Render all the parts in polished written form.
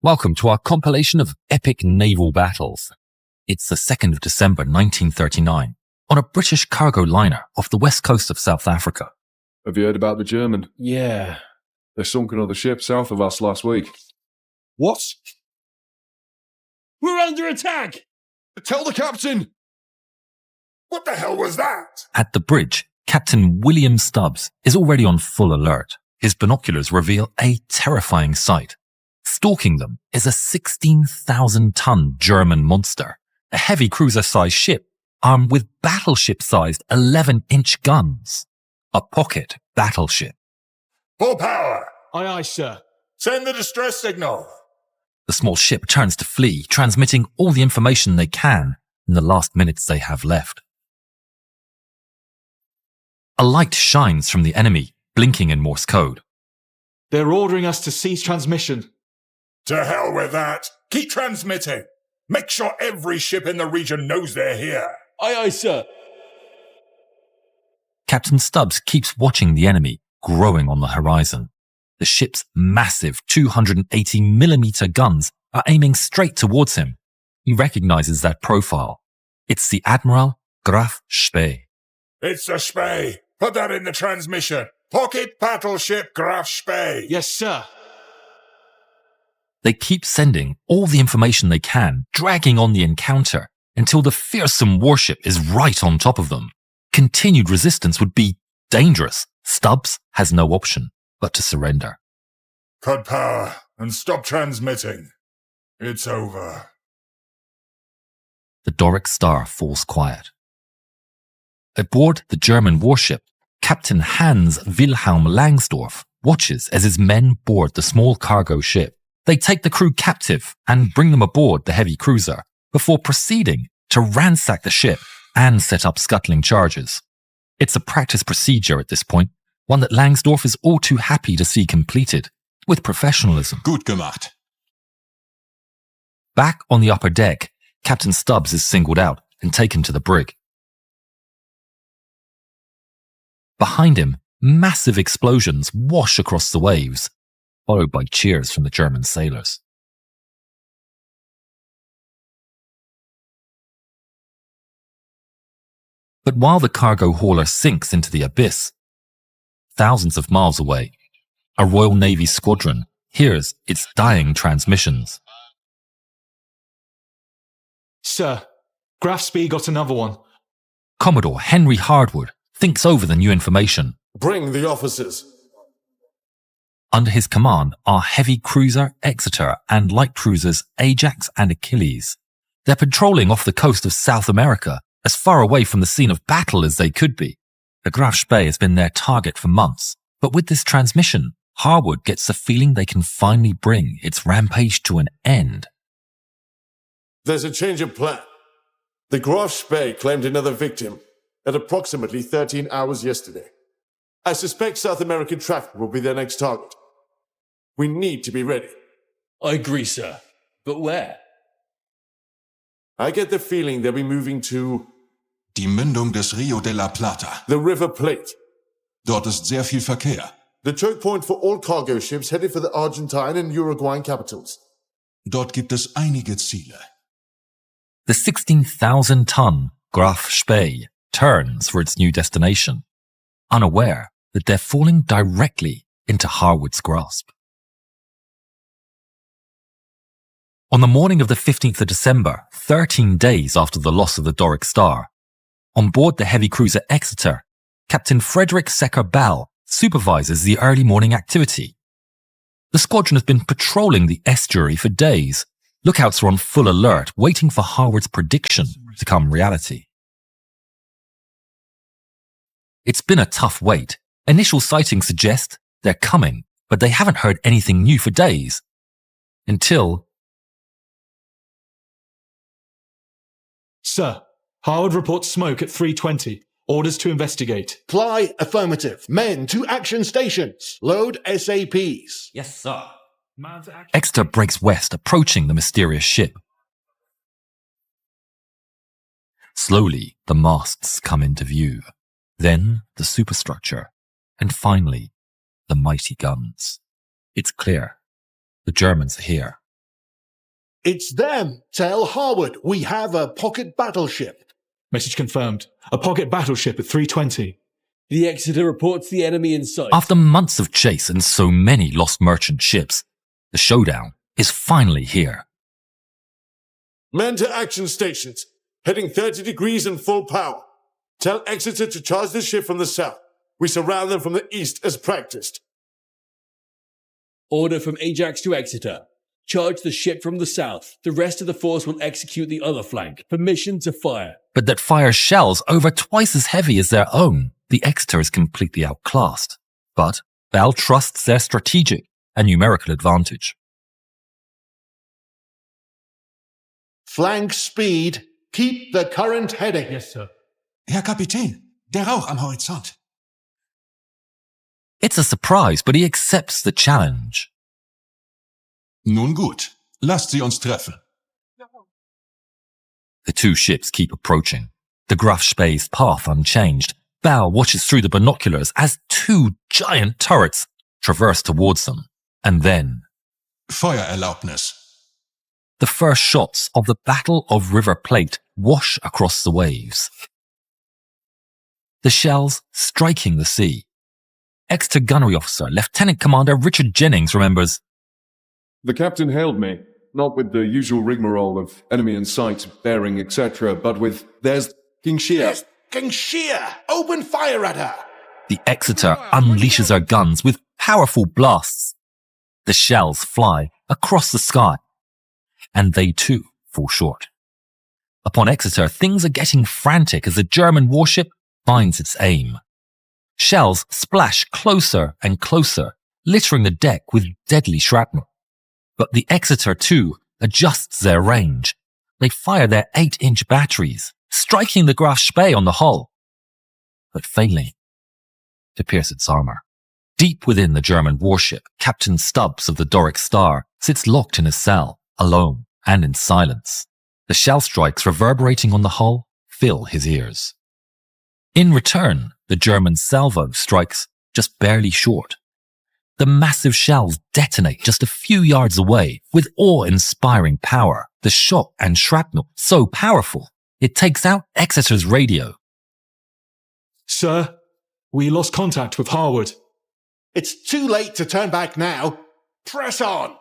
Welcome to our compilation of epic naval battles. It's the 2nd of December 1939 on a British cargo liner off the west coast of South Africa. Have you heard about the German? Yeah. They sunk another ship south of us last week. What? We're under attack! Tell the captain! What the hell was that? At the bridge, Captain William Stubbs is already on full alert. His binoculars reveal a terrifying sight. Stalking them is a 16,000-ton German monster, a heavy cruiser-sized ship armed with battleship-sized 11-inch guns. A pocket battleship. Full power! Aye, aye, sir. Send the distress signal! The small ship turns to flee, transmitting all the information they can in the last minutes they have left. A light shines from the enemy, blinking in Morse code. They're ordering us to cease transmission. To hell with that! Keep transmitting! Make sure every ship in the region knows they're here! Aye, aye, sir. Captain Stubbs keeps watching the enemy growing on the horizon. The ship's massive 280mm guns are aiming straight towards him. He recognizes that profile. It's the Admiral Graf Spee. It's the Spee! Put that in the transmission! Pocket battleship Graf Spee! Yes, sir. They keep sending all the information they can, dragging on the encounter until the fearsome warship is right on top of them. Continued resistance would be dangerous. Stubbs has no option but to surrender. Cut power and stop transmitting. It's over. The Doric Star falls quiet. Aboard the German warship, Captain Hans Wilhelm Langsdorff watches as his men board the small cargo ship. They take the crew captive and bring them aboard the heavy cruiser before proceeding to ransack the ship and set up scuttling charges. It's a practice procedure at this point, one that Langsdorff is all too happy to see completed with professionalism. Gut gemacht. Back on the upper deck, Captain Stubbs is singled out and taken to the brig. Behind him, massive explosions wash across the waves, followed by cheers from the German sailors. But while the cargo hauler sinks into the abyss, thousands of miles away, a Royal Navy squadron hears its dying transmissions. Sir, Graf Spee got another one. Commodore Henry Hardwood thinks over the new information. Bring the officers. Under his command are heavy cruiser Exeter and light cruisers Ajax and Achilles. They're patrolling off the coast of South America, as far away from the scene of battle as they could be. The Graf Spee has been their target for months, but with this transmission, Harwood gets the feeling they can finally bring its rampage to an end. There's a change of plan. The Graf Spee claimed another victim at approximately 13 hours yesterday. I suspect South American traffic will be their next target. We need to be ready. I agree, sir. But where? I get the feeling they'll be moving to Die Mündung des Rio de la Plata. the River Plate, Dort ist sehr viel Verkehr. the choke point for all cargo ships headed for the Argentine and Uruguayan capitals. Dort gibt es einige Ziele. The 16,000-ton Graf Spee turns for its new destination, unaware that they're falling directly into Harwood's grasp. On the morning of the 15th of December, 13 days after the loss of the Doric Star, on board the heavy cruiser Exeter, Captain Frederick Secker-Bell supervises the early morning activity. The squadron has been patrolling the estuary for days. Lookouts are on full alert, waiting for Harwood's prediction to come reality. It's been a tough wait. Initial sightings suggest they're coming, but they haven't heard anything new for days. Until... Sir, Howard reports smoke at 3:20. Orders to investigate. Fly affirmative. Men to action stations. Load SAPs. Yes, sir. Exeter breaks west, approaching the mysterious ship. Slowly, the masts come into view. Then the superstructure, and finally, the mighty guns. It's clear. The Germans are here. It's them. Tell Harwood we have a pocket battleship. Message confirmed. A pocket battleship at 3:20. The Exeter reports the enemy in sight. After months of chase and so many lost merchant ships, the showdown is finally here. Men to action stations, heading 30 degrees and full power. Tell Exeter to charge the ship from the south. We surround them from the east as practiced. Order from Ajax to Exeter. Charge the ship from the south. The rest of the force will execute the other flank. Permission to fire. But that fires shells over twice as heavy as their own. The Exeter is completely outclassed. But Bell trusts their strategic and numerical advantage. Flank speed. Keep the current heading. Yes, sir. Herr Kapitän, der Rauch am Horizont. It's a surprise, but he accepts the challenge. Nun gut, lasst sie uns treffen. The two ships keep approaching, the Graf Spee's path unchanged. Bell watches through the binoculars as two giant turrets traverse towards them. And then, Feuererlaubnis. the first shots of the Battle of River Plate wash across the waves. The shells striking the sea. Exeter Gunnery Officer Lieutenant Commander Richard Jennings remembers, The captain hailed me, not with the usual rigmarole of enemy in sight, bearing, etc., but with, there's King Shear. Yes, King Shear! Open fire at her! the Exeter unleashes her guns with powerful blasts. The shells fly across the sky, and they too fall short. Upon Exeter, things are getting frantic as the German warship finds its aim. Shells splash closer and closer, littering the deck with deadly shrapnel. But the Exeter too adjusts their range. They fire their 8-inch batteries, striking the Graf Spee on the hull, but failing to pierce its armor. Deep within the German warship, Captain Stubbs of the Doric Star sits locked in his cell, alone and in silence. The shell strikes reverberating on the hull fill his ears. In return, the German salvo strikes just barely short. The massive shells detonate just a few yards away with awe-inspiring power. The shot and shrapnel so powerful, it takes out Exeter's radio. Sir, we lost contact with Harwood. It's too late to turn back now. Press on!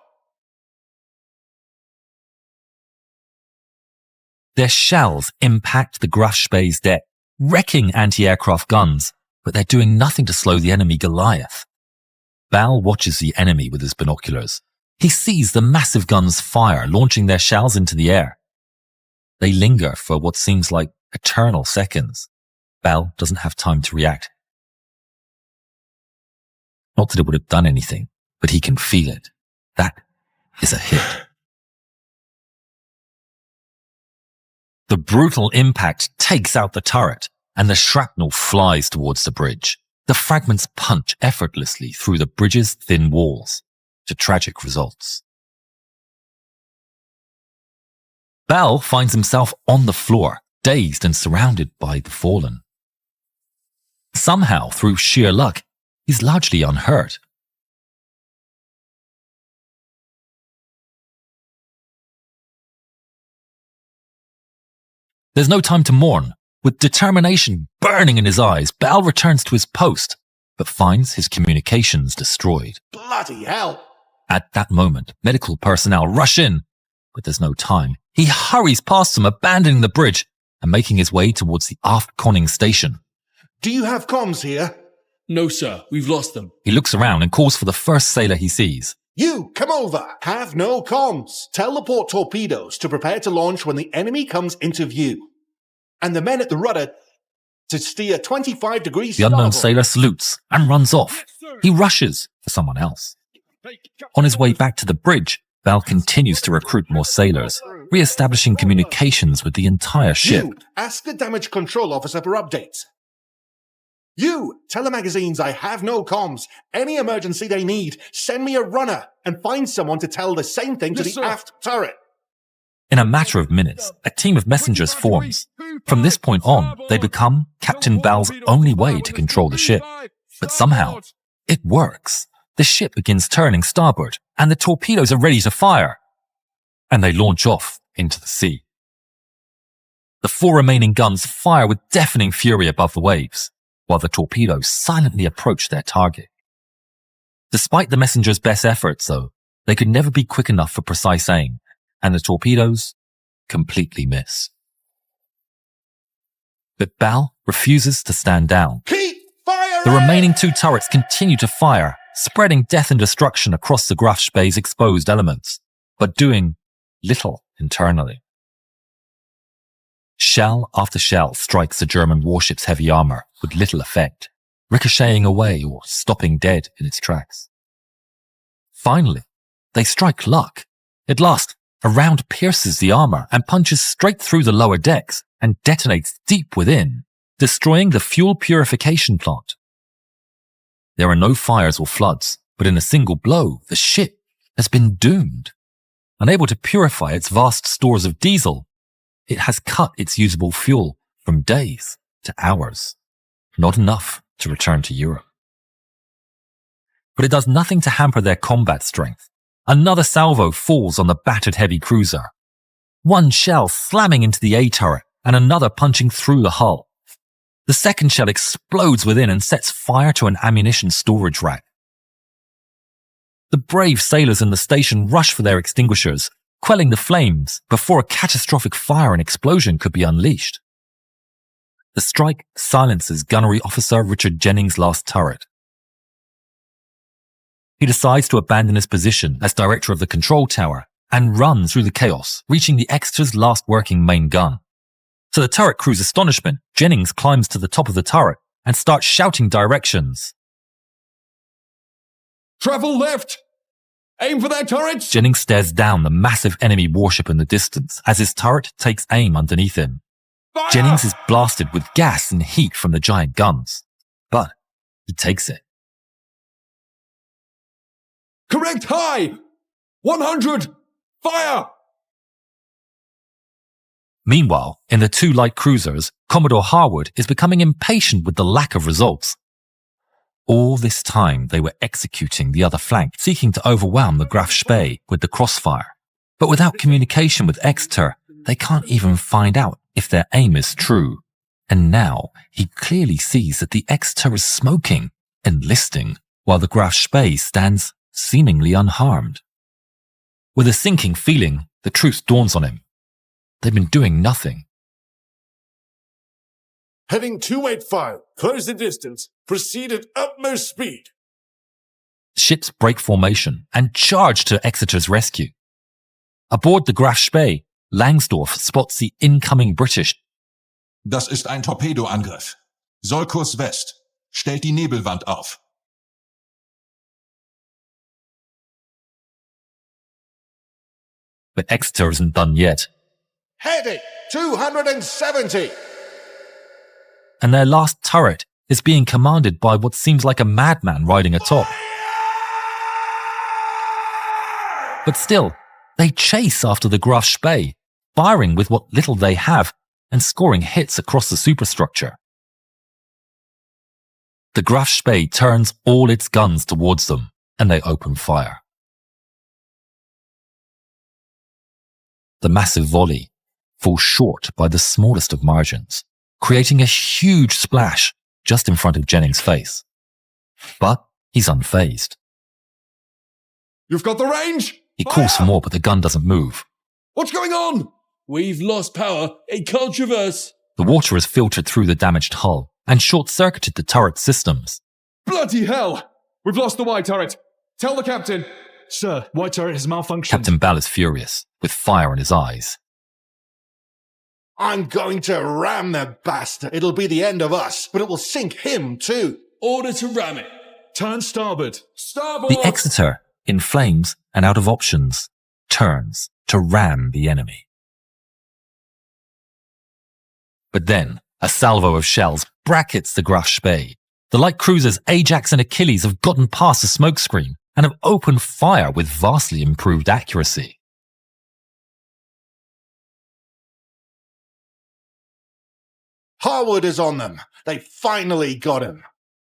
Their shells impact the Graf Spee's deck, wrecking anti-aircraft guns, but they're doing nothing to slow the enemy Goliath. Bal watches the enemy with his binoculars. He sees the massive guns fire, launching their shells into the air. They linger for what seems like eternal seconds. Bal doesn't have time to react. Not that it would have done anything, but he can feel it. That is a hit. The brutal impact takes out the turret, and the shrapnel flies towards the bridge. The fragments punch effortlessly through the bridge's thin walls, to tragic results. Bell finds himself on the floor, dazed and surrounded by the fallen. Somehow, through sheer luck, he's largely unhurt. There's no time to mourn. With determination burning in his eyes, Bell returns to his post, but finds his communications destroyed. Bloody hell! At that moment, medical personnel rush in, but there's no time. He hurries past them, abandoning the bridge and making his way towards the aft conning station. Do you have comms here? No, sir. We've lost them. He looks around and calls for the first sailor he sees. You, come over. Have no comms. Tell the port torpedoes to prepare to launch when the enemy comes into view. And the men at the rudder to steer 25 degrees The unknown starboard. sailor salutes and runs off. He rushes for someone else. On his way back to the bridge, Bell continues to recruit more sailors, re-establishing communications with the entire ship. You, ask the damage control officer for updates. You, tell the magazines I have no comms. Any emergency they need, send me a runner and find someone to tell the same thing to Yes, the sir. aft turret. In a matter of minutes, a team of messengers forms. From this point on, they become Captain Bell's only way to control the ship. But somehow, it works. The ship begins turning starboard, and the torpedoes are ready to fire. and they launch off into the sea. The 4 remaining guns fire with deafening fury above the waves, while the torpedoes silently approach their target. Despite the messenger's best efforts, though, they could never be quick enough for precise aim, and the torpedoes completely miss. But Bal refuses to stand down. Keep firing! The remaining 2 turrets continue to fire, spreading death and destruction across the Graf Spee's exposed elements, but doing little internally. Shell after shell strikes the German warship's heavy armor with little effect, ricocheting away or stopping dead in its tracks. Finally, they strike luck. At last, a round pierces the armor and punches straight through the lower decks and detonates deep within, destroying the fuel purification plant. There are no fires or floods, but in a single blow, the ship has been doomed. Unable to purify its vast stores of diesel, it has cut its usable fuel from days to hours, not enough to return to Europe. But it does nothing to hamper their combat strength. Another salvo falls on the battered heavy cruiser. One shell slamming into the A turret and another punching through the hull. The second shell explodes within and sets fire to an ammunition storage rack. The brave sailors in the station rush for their extinguishers, quelling the flames before a catastrophic fire and explosion could be unleashed. The strike silences Gunnery Officer Richard Jennings' last turret. He decides to abandon his position as director of the control tower and run through the chaos, reaching the Exeter's last working main gun. To the turret crew's astonishment, Jennings climbs to the top of the turret and starts shouting directions. Travel left! Aim for their turrets! Jennings stares down the massive enemy warship in the distance as his turret takes aim underneath him. Fire! Jennings is blasted with gas and heat from the giant guns, but he takes it. Correct high! 100! Fire! Meanwhile, in the 2 light cruisers, Commodore Harwood is becoming impatient with the lack of results. All this time, they were executing the other flank, seeking to overwhelm the Graf Spee with the crossfire. But without communication with Exeter, they can't even find out if their aim is true. And now, he clearly sees that the Exeter is smoking, enlisting, while the Graf Spee stands seemingly unharmed. With a sinking feeling, the truth dawns on him. They've been doing nothing. Heading 285, close the distance, proceed at utmost speed. Ships break formation and charge to Exeter's rescue. Aboard the Graf Spee, Langsdorff spots the incoming British. Das ist ein Torpedoangriff. Sollkurs West. Stellt die Nebelwand auf. But Exeter isn't done yet, Heading 270. and their last turret is being commanded by what seems like a madman riding atop. But still, they chase after the Graf Spee, firing with what little they have and scoring hits across the superstructure. The Graf Spee turns all its guns towards them, and they open fire. The massive volley falls short by the smallest of margins, creating a huge splash just in front of Jennings' face. But he's unfazed. You've got the range! He calls for more, but the gun doesn't move. What's going on? We've lost power. It can't traverse. The water has filtered through the damaged hull and short-circuited the turret systems. Bloody hell! We've lost the Y turret. Tell the captain. Sir, white turret has malfunctioned. Captain Bal is furious, with fire in his eyes. I'm going to ram the bastard. It'll be the end of us, but it will sink him too. Order to ram it. Turn starboard. Starboard! The Exeter, in flames and out of options, turns to ram the enemy. But then, a salvo of shells brackets the Graf Spee. The light cruisers Ajax and Achilles have gotten past the smokescreen and have opened fire with vastly improved accuracy. Harwood is on them. They finally got him.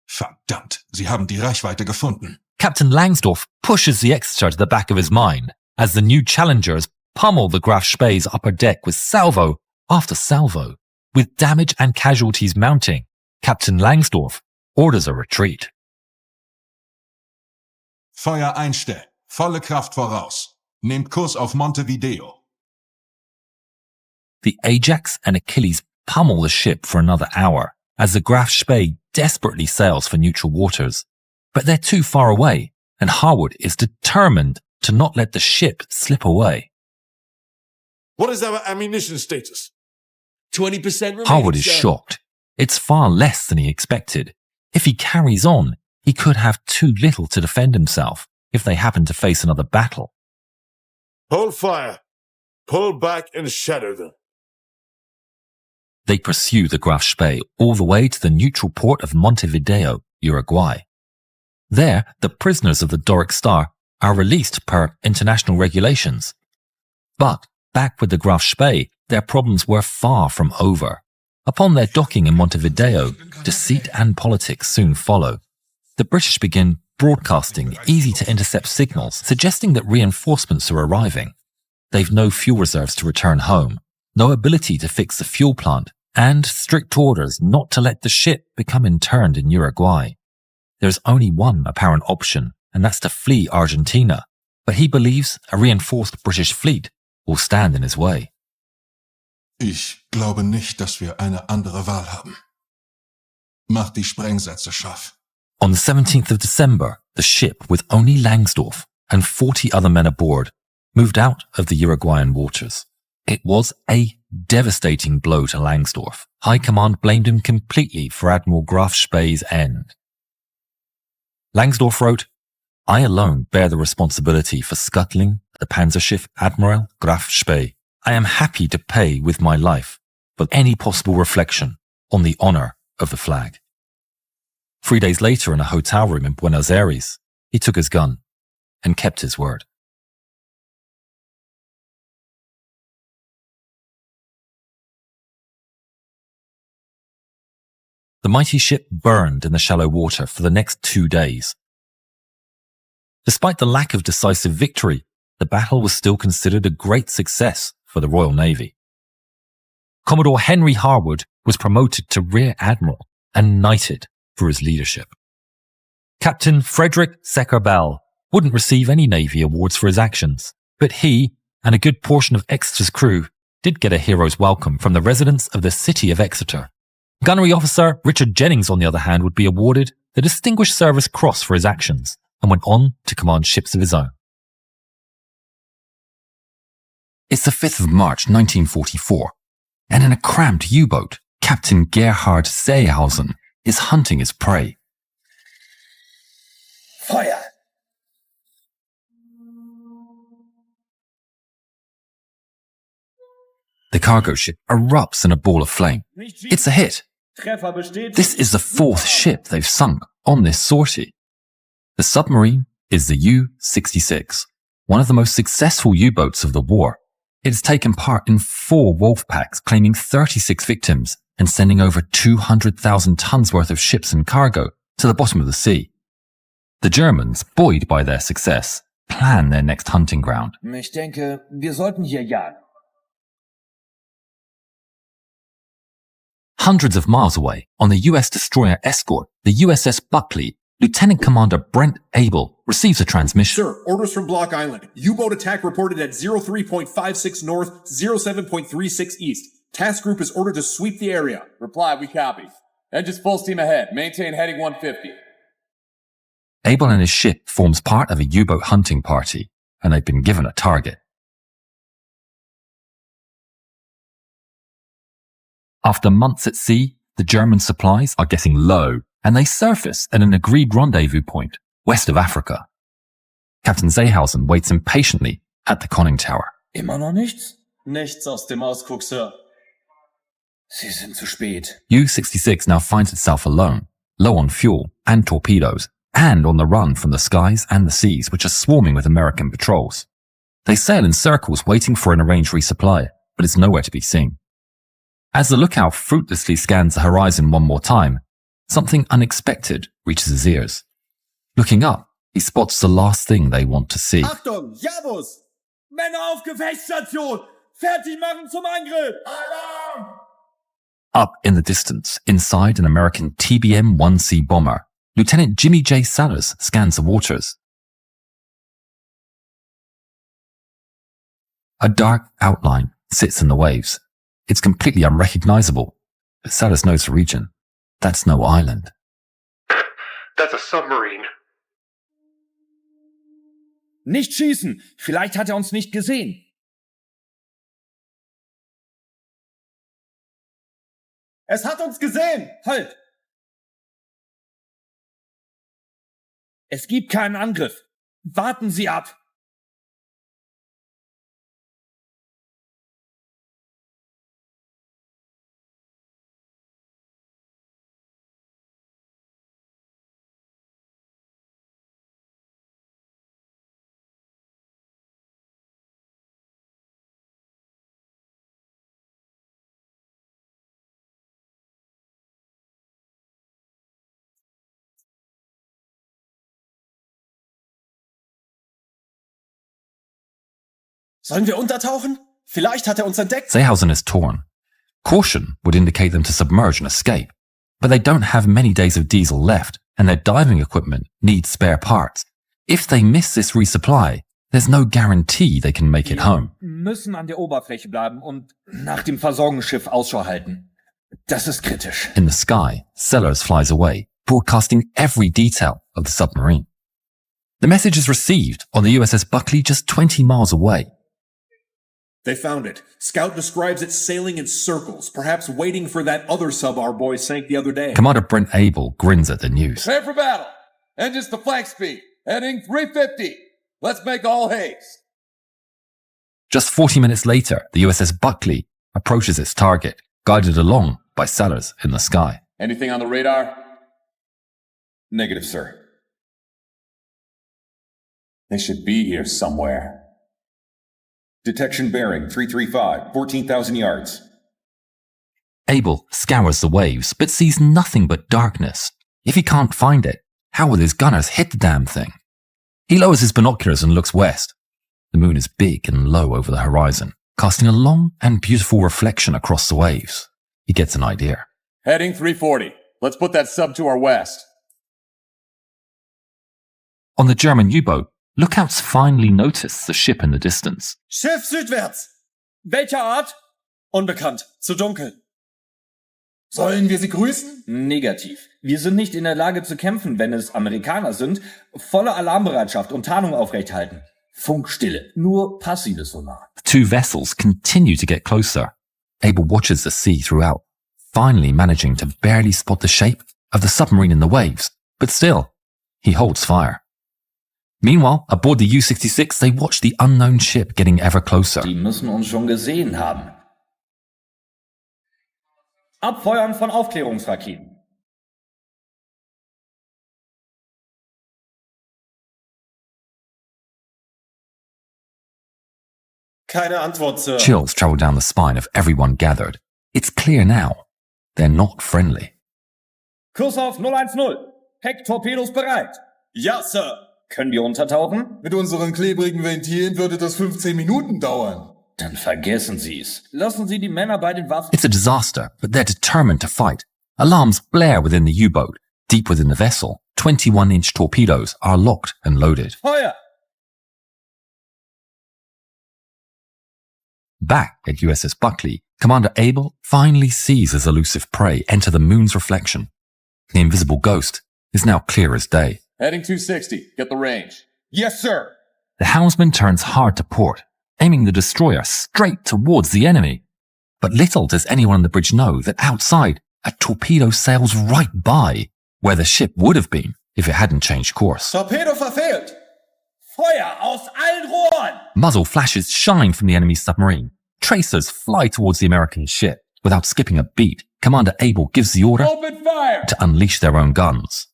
Verdammt, sie haben die Reichweite gefunden. Captain Langsdorff pushes the Exeter to the back of his mine as the new Challengers pummel the Graf Spee's upper deck with salvo after salvo. With damage and casualties mounting, Captain Langsdorff orders a retreat. Feuer einstellen. Volle Kraft voraus. Nehmt Kurs auf Montevideo. The Ajax and Achilles pummel the ship for another hour as the Graf Spee desperately sails for neutral waters. But they're too far away, and Harwood is determined to not let the ship slip away. What is our ammunition status? 20% remaining, Harwood is sir. shocked. It's far less than he expected. If he carries on, he could have too little to defend himself if they happen to face another battle. Hold fire. Pull back and shatter them. They pursue the Graf Spee all the way to the neutral port of Montevideo, Uruguay. There, the prisoners of the Doric Star are released per international regulations. But back with the Graf Spee, their problems were far from over. Upon their docking in Montevideo, deceit and politics soon follow. The British begin broadcasting easy-to-intercept signals suggesting that reinforcements are arriving. They've no fuel reserves to return home, no ability to fix the fuel plant, and strict orders not to let the ship become interned in Uruguay. There's only one apparent option, and that's to flee Argentina, but he believes a reinforced British fleet will stand in his way. Ich glaube nicht, dass wir eine andere Wahl haben. Macht die Sprengsätze scharf. On the 17th of December, the ship, with only Langsdorff and 40 other men aboard, moved out of the Uruguayan waters. It was a devastating blow to Langsdorff. High Command blamed him completely for Admiral Graf Spee's end. Langsdorff wrote, "I alone bear the responsibility for scuttling the Panzerschiff Admiral Graf Spee. I am happy to pay with my life for any possible reflection on the honor of the flag." 3 days later, in a hotel room in Buenos Aires, he took his gun and kept his word. The mighty ship burned in the shallow water for the next 2 days. Despite the lack of decisive victory, the battle was still considered a great success for the Royal Navy. Commodore Henry Harwood was promoted to Rear Admiral and knighted for his leadership. Captain Frederick Secker-Bell wouldn't receive any Navy awards for his actions, but he and a good portion of Exeter's crew did get a hero's welcome from the residents of the city of Exeter. Gunnery Officer Richard Jennings, on the other hand, would be awarded the Distinguished Service Cross for his actions and went on to command ships of his own. It's the 5th of March 1944, and in a cramped U-boat, Captain Gerhard Seehausen is hunting his prey. Feuer! The cargo ship erupts in a ball of flame. It's a hit. This is the 4th ship they've sunk on this sortie. The submarine is the U-66, one of the most successful U-boats of the war. It has taken part in 4 wolf packs, claiming 36 victims and sending over 200,000 tons worth of ships and cargo to the bottom of the sea. The Germans, buoyed by their success, plan their next hunting ground. Ich denke, wir sollten hier jagen. Hundreds of miles away, on the US destroyer escort, the USS Buckley, Lieutenant Commander Brent Abel receives a transmission. Sir, orders from Block Island. U-boat attack reported at 03.56 north, 07.36 east. Task group is ordered to sweep the area. Reply, we copy. Engines full steam ahead. Maintain heading 150. Abel and his ship forms part of a U-boat hunting party, and they've been given a target. After months at sea, the German supplies are getting low, and they surface at an agreed rendezvous point, west of Africa. Captain Seehausen waits impatiently at the conning tower. Immer noch nichts? Nichts aus dem Ausguck, Sir. Sie sind zu spät. U-66 now finds itself alone, low on fuel and torpedoes, and on the run from the skies and the seas, which are swarming with American patrols. They sail in circles waiting for an arranged resupply, but it's nowhere to be seen. As the lookout fruitlessly scans the horizon one more time, something unexpected reaches his ears. Looking up, he spots the last thing they want to see. Achtung, Javus! Männer auf Gefechtsstation! Fertig machen zum Angriff! Alarm! Up in the distance, inside an American TBM-1C bomber, Lieutenant Jimmy J. Sellers scans the waters. A dark outline sits in the waves. It's completely unrecognizable, but Sellers knows the region. That's no island. That's a submarine. Nicht schießen! Vielleicht hat er uns nicht gesehen. Es hat uns gesehen! Halt! Es gibt keinen Angriff. Warten Sie ab! Sollen wir untertauchen? Vielleicht hat er uns entdeckt. Seehausen is torn. Caution would indicate them to submerge and escape, but they don't have many days of diesel left, and their diving equipment needs spare parts. If they miss this resupply, there's no guarantee they can make it home. Müssen an der Oberfläche bleiben und nach dem Versorgungsschiff Ausschau halten. Das ist kritisch. In the sky, Sellers flies away, broadcasting every detail of the submarine. The message is received on the USS Buckley just 20 miles away. They found it. Scout describes it sailing in circles, perhaps waiting for that other sub our boys sank the other day. Commander Brent Abel grins at the news. Prepare for battle. Engines to flank speed. Heading 350. Let's make all haste. Just 40 minutes later, the USS Buckley approaches its target, guided along by Sellers in the sky. Anything on the radar? Negative, sir. They should be here somewhere. Detection bearing 335, 14,000 yards. Abel scours the waves, but sees nothing but darkness. If he can't find it, how will his gunners hit the damn thing? He lowers his binoculars and looks west. The moon is big and low over the horizon, casting a long and beautiful reflection across the waves. He gets an idea. Heading 340. Let's put that sub to our west. On the German U-boat, lookouts finally notice the ship in the distance. Schiff südwärts! Welcher Art? Unbekannt. Zu dunkel. Sollen wir sie grüßen? Negativ. Wir sind nicht in der Lage zu kämpfen, wenn es Amerikaner sind. Volle Alarmbereitschaft und Tarnung aufrechthalten. Funkstille. Nur passives Sonar. The two vessels continue to get closer. Abel watches the sea throughout, finally managing to barely spot the shape of the submarine in the waves. But still, he holds fire. Meanwhile, aboard the U-66, they watch the unknown ship getting ever closer. Die müssen uns schon gesehen haben. Abfeuern von Aufklärungsraketen. Keine Antwort, Sir. Chills travel down the spine of everyone gathered. It's clear now. They're not friendly. Kurs auf 010. Hecktorpedos bereit. Ja, Sir. Können wir untertauchen? Mit unseren klebrigen Ventilen würde das 15 Minuten dauern. Dann vergessen Sie's. Lassen Sie die Männer bei den Waffen. It's a disaster, but they're determined to fight. Alarms blare within the U-boat. Deep within the vessel, 21-inch torpedoes are locked and loaded. Feuer! Back at USS Buckley, Commander Abel finally sees his elusive prey enter the moon's reflection. The invisible ghost is now clear as day. Heading 260. Get the range. Yes, sir. The helmsman turns hard to port, aiming the destroyer straight towards the enemy. But little does anyone on the bridge know that outside, a torpedo sails right by where the ship would have been if it hadn't changed course. Torpedo verfehlt. Feuer aus allen Rohren! Muzzle flashes shine from the enemy submarine. Tracers fly towards the American ship. Without skipping a beat, Commander Abel gives the order Open fire! to unleash their own guns.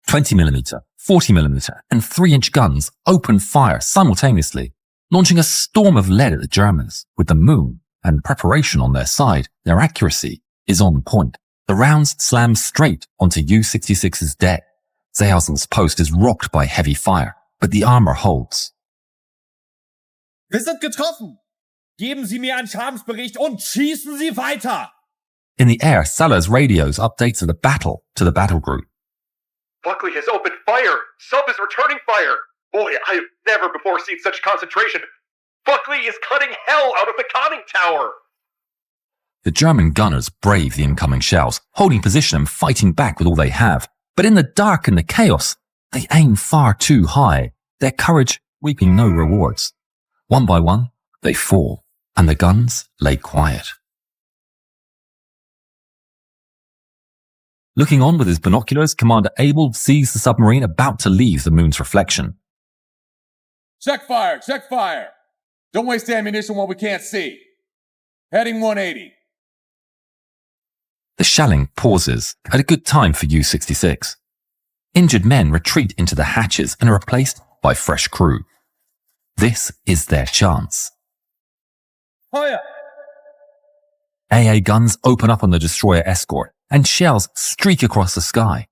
20mm, 40mm, and 3-inch guns open fire simultaneously, launching a storm of lead at the Germans. With the moon and preparation on their side, their accuracy is on point. The rounds slam straight onto U-66's deck. Seehausen's post is rocked by heavy fire, but the armor holds. Wir sind getroffen. Geben Sie mir einen Schadensbericht und schießen Sie weiter. In the air, Salah's radios updates of the battle to the battle group. Buckley has opened fire. Sub is returning fire. Boy, I have never before seen such concentration. Buckley is cutting hell out of the conning tower. The German gunners brave the incoming shells, holding position and fighting back with all they have. But in the dark and the chaos, they aim far too high, their courage reaping no rewards. One by one, they fall, and the guns lay quiet. Looking on with his binoculars, Commander Abel sees the submarine about to leave the moon's reflection. Check fire, check fire. Don't waste ammunition while we can't see. Heading 180. The shelling pauses at a good time for U-66. Injured men retreat into the hatches and are replaced by fresh crew. This is their chance. Feuer! AA guns open up on the destroyer escort, and shells streak across the sky.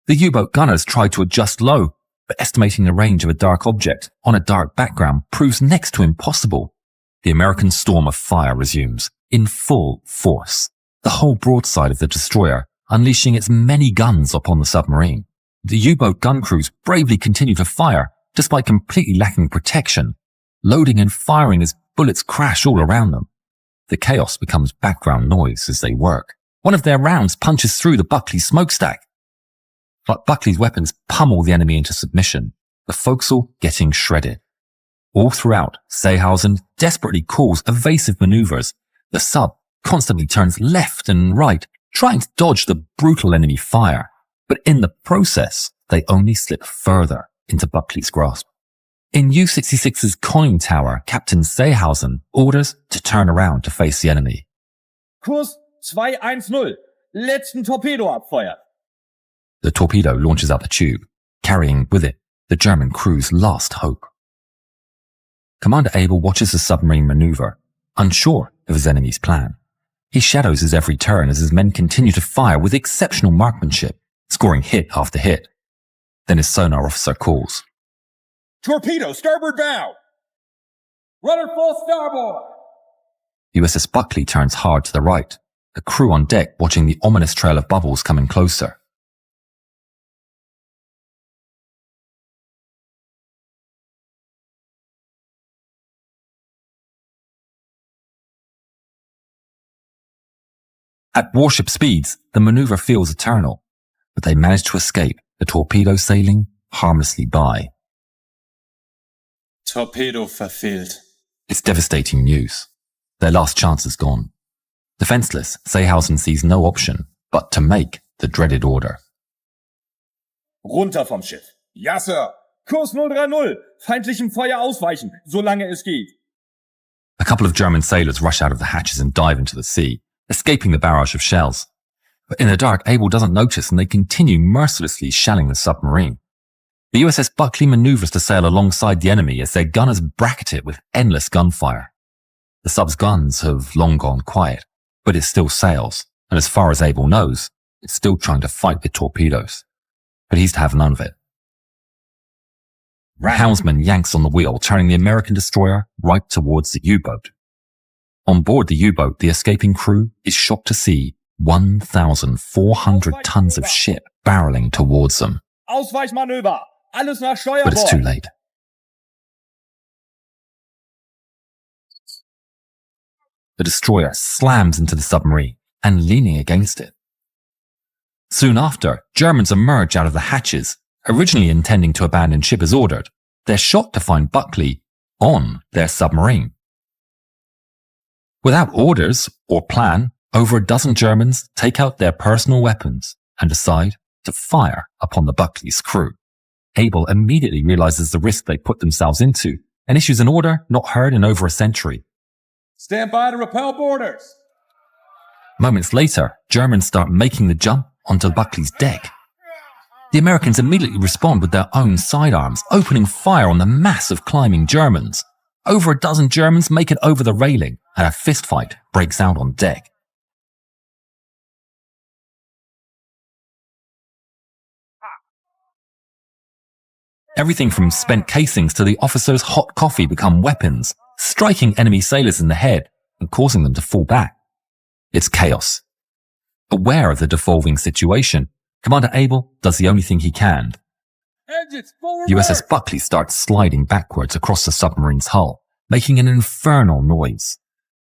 The U-boat gunners try to adjust low, but estimating the range of a dark object on a dark background proves next to impossible. The American storm of fire resumes, in full force, the whole broadside of the destroyer unleashing its many guns upon the submarine. The U-boat gun crews bravely continue to fire, despite completely lacking protection, loading and firing as bullets crash all around them. The chaos becomes background noise as they work. One of their rounds punches through the Buckley smokestack. But Buckley's weapons pummel the enemy into submission, the forecastle getting shredded. All throughout, Seehausen desperately calls evasive maneuvers. The sub constantly turns left and right, trying to dodge the brutal enemy fire. But in the process, they only slip further into Buckley's grasp. In U-66's conning tower, Captain Seehausen orders to turn around to face the enemy. Kurs 210. Letzten Torpedo abfeuern. The torpedo launches out the tube, carrying with it the German crew's last hope. Commander Abel watches the submarine maneuver, unsure of his enemy's plan. He shadows his every turn as his men continue to fire with exceptional marksmanship, scoring hit after hit. Then his sonar officer calls. Torpedo, starboard bow! Rudder full starboard! USS Buckley turns hard to the right, the crew on deck watching the ominous trail of bubbles coming closer. At warship speeds, the maneuver feels eternal, but they manage to escape, the torpedo sailing harmlessly by. Torpedo verfehlt. It's devastating news. Their last chance is gone. Defenseless, Seehausen sees no option but to make the dreaded order. Runter vom Schiff. Ja, Sir. Kurs 030. Feindlichem Feuer ausweichen, solange es geht. A couple of German sailors rush out of the hatches and dive into the sea, escaping the barrage of shells. But in the dark, Abel doesn't notice and they continue mercilessly shelling the submarine. The USS Buckley maneuvers to sail alongside the enemy as their gunners bracket it with endless gunfire. The sub's guns have long gone quiet, but it still sails, and as far as Abel knows, it's still trying to fight with torpedoes. But he's to have none of it. The helmsman yanks on the wheel, turning the American destroyer right towards the U-boat. On board the U-boat, the escaping crew is shocked to see 1,400 tons of ship barreling towards them. Ausweichmanöver! Alles nach Steuerbord! But it's too late. The destroyer slams into the submarine and leaning against it. Soon after, Germans emerge out of the hatches, originally intending to abandon ship as ordered. They're shocked to find Buckley on their submarine. Without orders or plan, over a dozen Germans take out their personal weapons and decide to fire upon the Buckley's crew. Abel immediately realizes the risk they put themselves into and issues an order not heard in over a century. Stand by to repel boarders. Moments later, Germans start making the jump onto Buckley's deck. The Americans immediately respond with their own sidearms, opening fire on the mass of climbing Germans. Over a dozen Germans make it over the railing, and a fistfight breaks out on deck. Everything from spent casings to the officers' hot coffee become weapons, striking enemy sailors in the head and causing them to fall back. It's chaos. Aware of the devolving situation, Commander Abel does the only thing he can. Engines, full USS Buckley starts sliding backwards across the submarine's hull, making an infernal noise.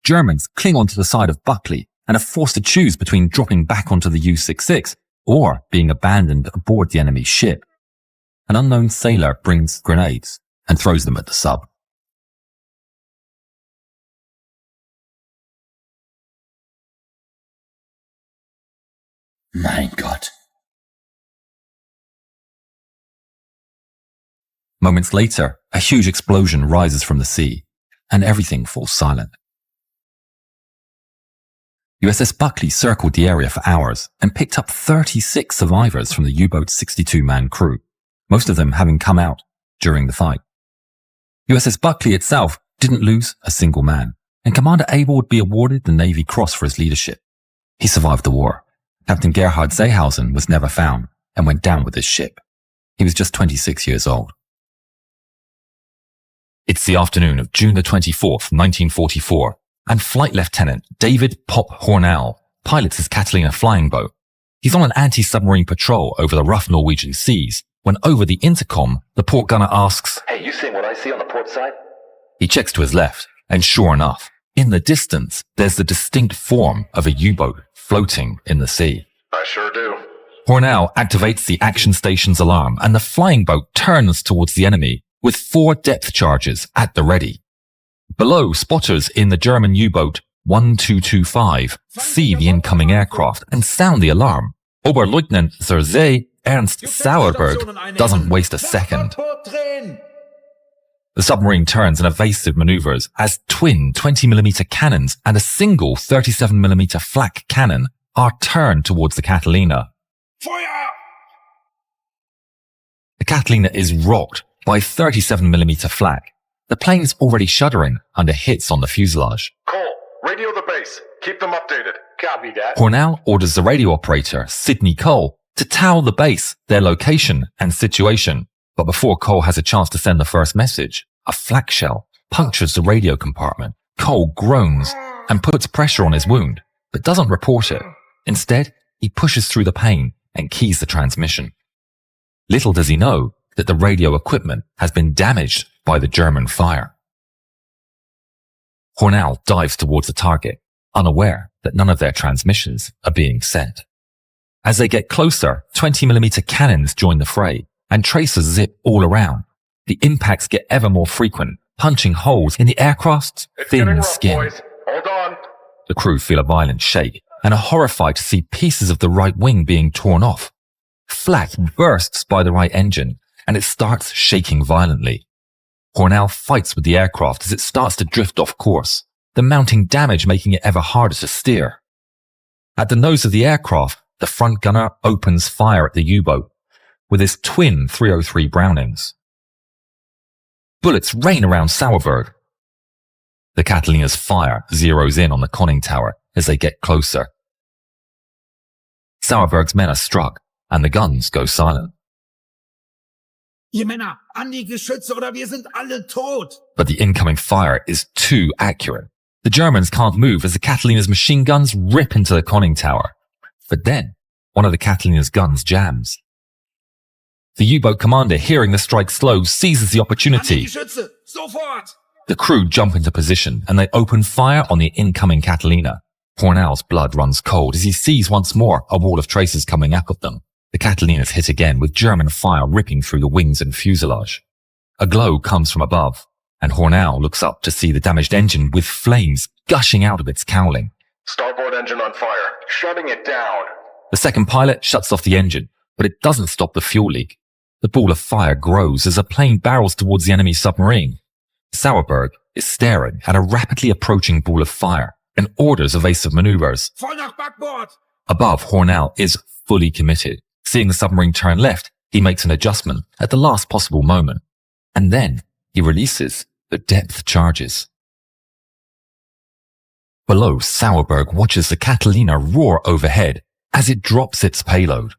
Germans cling onto the side of Buckley and are forced to choose between dropping back onto the U-66 or being abandoned aboard the enemy's ship. An unknown sailor brings grenades and throws them at the sub. Mein Gott. Moments later, a huge explosion rises from the sea, and everything falls silent. USS Buckley circled the area for hours and picked up 36 survivors from the U-boat's 62-man crew, most of them having come out during the fight. USS Buckley itself didn't lose a single man, and Commander Abel would be awarded the Navy Cross for his leadership. He survived the war. Captain Gerhard Seehausen was never found and went down with his ship. He was just 26 years old. It's the afternoon of June the 24th, 1944, and Flight Lieutenant David "Pop" Hornell pilots his Catalina flying boat. He's on an anti-submarine patrol over the rough Norwegian seas when over the intercom, the port gunner asks, "Hey, you seeing what I see on the port side?" He checks to his left, and sure enough, in the distance, there's the distinct form of a U-boat floating in the sea. "I sure do." Hornell activates the action station's alarm, and the flying boat turns towards the enemy with 4 depth charges at the ready. Below, spotters in the German U-boat 1225 see the incoming aircraft and sound the alarm. Oberleutnant zur See Ernst Sauerberg doesn't waste a second. The submarine turns in evasive maneuvers as twin 20mm cannons and a single 37mm flak cannon are turned towards the Catalina. Feuer! The Catalina is rocked by 37mm flak. The plane's already shuddering under hits on the fuselage. "Cole, radio the base. Keep them updated." "Copy that." Hornell orders the radio operator, Sidney Cole, to tell the base their location and situation. But before Cole has a chance to send the first message, a flak shell punctures the radio compartment. Cole groans and puts pressure on his wound, but doesn't report it. Instead, he pushes through the pain and keys the transmission. Little does he know that the radio equipment has been damaged by the German fire. Hornell dives towards the target, unaware that none of their transmissions are being sent. As they get closer, 20mm cannons join the fray, and tracers zip all around. The impacts get ever more frequent, punching holes in the aircraft's thin skin. Boys. Hold on. The crew feel a violent shake and are horrified to see pieces of the right wing being torn off. Flak bursts by the right engine, and it starts shaking violently. Hornell fights with the aircraft as it starts to drift off course, the mounting damage making it ever harder to steer. At the nose of the aircraft, the front gunner opens fire at the U-boat with his twin 303 Brownings. Bullets rain around Sauerberg. The Catalina's fire zeroes in on the conning tower as they get closer. Sauerberg's men are struck, and the guns go silent. Ihr Männer, an die Geschütze oder wir sind alle tot! But the incoming fire is too accurate. The Germans can't move as the Catalina's machine guns rip into the conning tower. But then, one of the Catalina's guns jams. The U-boat commander, hearing the strike slow, seizes the opportunity. An die Geschütze, sofort! The crew jump into position and they open fire on the incoming Catalina. Hornell's blood runs cold as he sees once more a wall of tracers coming up at them. The Catalina's hit again with German fire ripping through the wings and fuselage. A glow comes from above, and Hornell looks up to see the damaged engine with flames gushing out of its cowling. "Starboard engine on fire. Shutting it down." The second pilot shuts off the engine, but it doesn't stop the fuel leak. The ball of fire grows as a plane barrels towards the enemy submarine. Sauerberg is staring at a rapidly approaching ball of fire and orders evasive maneuvers. Voll nach Backbord! Above, Hornell is fully committed. Seeing the submarine turn left, he makes an adjustment at the last possible moment. And then he releases the depth charges. Below, Sauerberg watches the Catalina roar overhead as it drops its payload.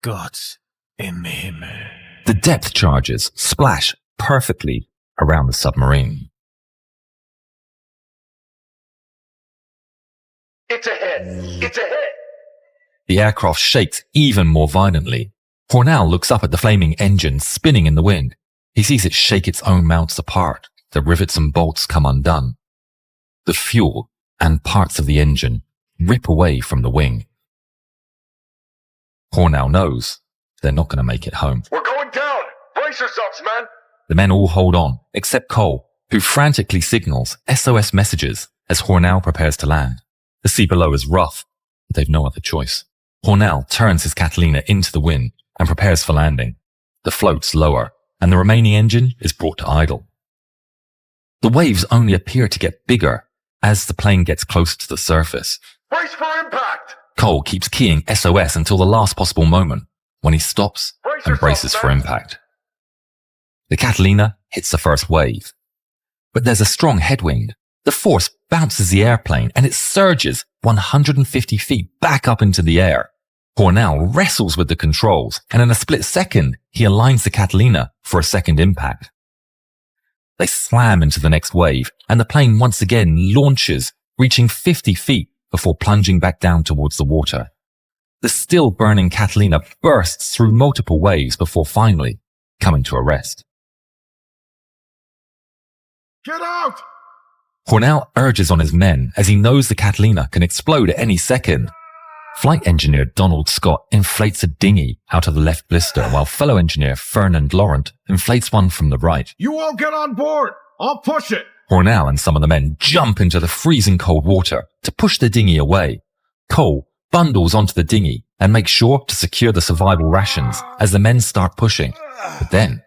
Gott im Himmel. The depth charges splash perfectly around the submarine. It's a hit! It's a hit! The aircraft shakes even more violently. Hornell looks up at the flaming engine spinning in the wind. He sees it shake its own mounts apart. The rivets and bolts come undone. The fuel and parts of the engine rip away from the wing. Hornell knows they're not going to make it home. We're going down! Brace yourselves, man! The men all hold on, except Cole, who frantically signals SOS messages as Hornell prepares to land. The sea below is rough, but they've no other choice. Hornell turns his Catalina into the wind and prepares for landing. The floats lower, and the remaining engine is brought to idle. The waves only appear to get bigger as the plane gets closer to the surface. Brace for impact! Cole keeps keying SOS until the last possible moment, when he stops and braces for impact. The Catalina hits the first wave. But there's a strong headwind. The force bounces the airplane and it surges 150 feet back up into the air. Hornell wrestles with the controls, and in a split second, he aligns the Catalina for a second impact. They slam into the next wave, and the plane once again launches, reaching 50 feet before plunging back down towards the water. The still burning Catalina bursts through multiple waves before finally coming to a rest. Get out! Hornell urges on his men as he knows the Catalina can explode at any second. Flight engineer Donald Scott inflates a dinghy out of the left blister, while fellow engineer Fernand Laurent inflates one from the right. You all get on board! I'll push it! Hornell and some of the men jump into the freezing cold water to push the dinghy away. Cole bundles onto the dinghy and makes sure to secure the survival rations as the men start pushing. But then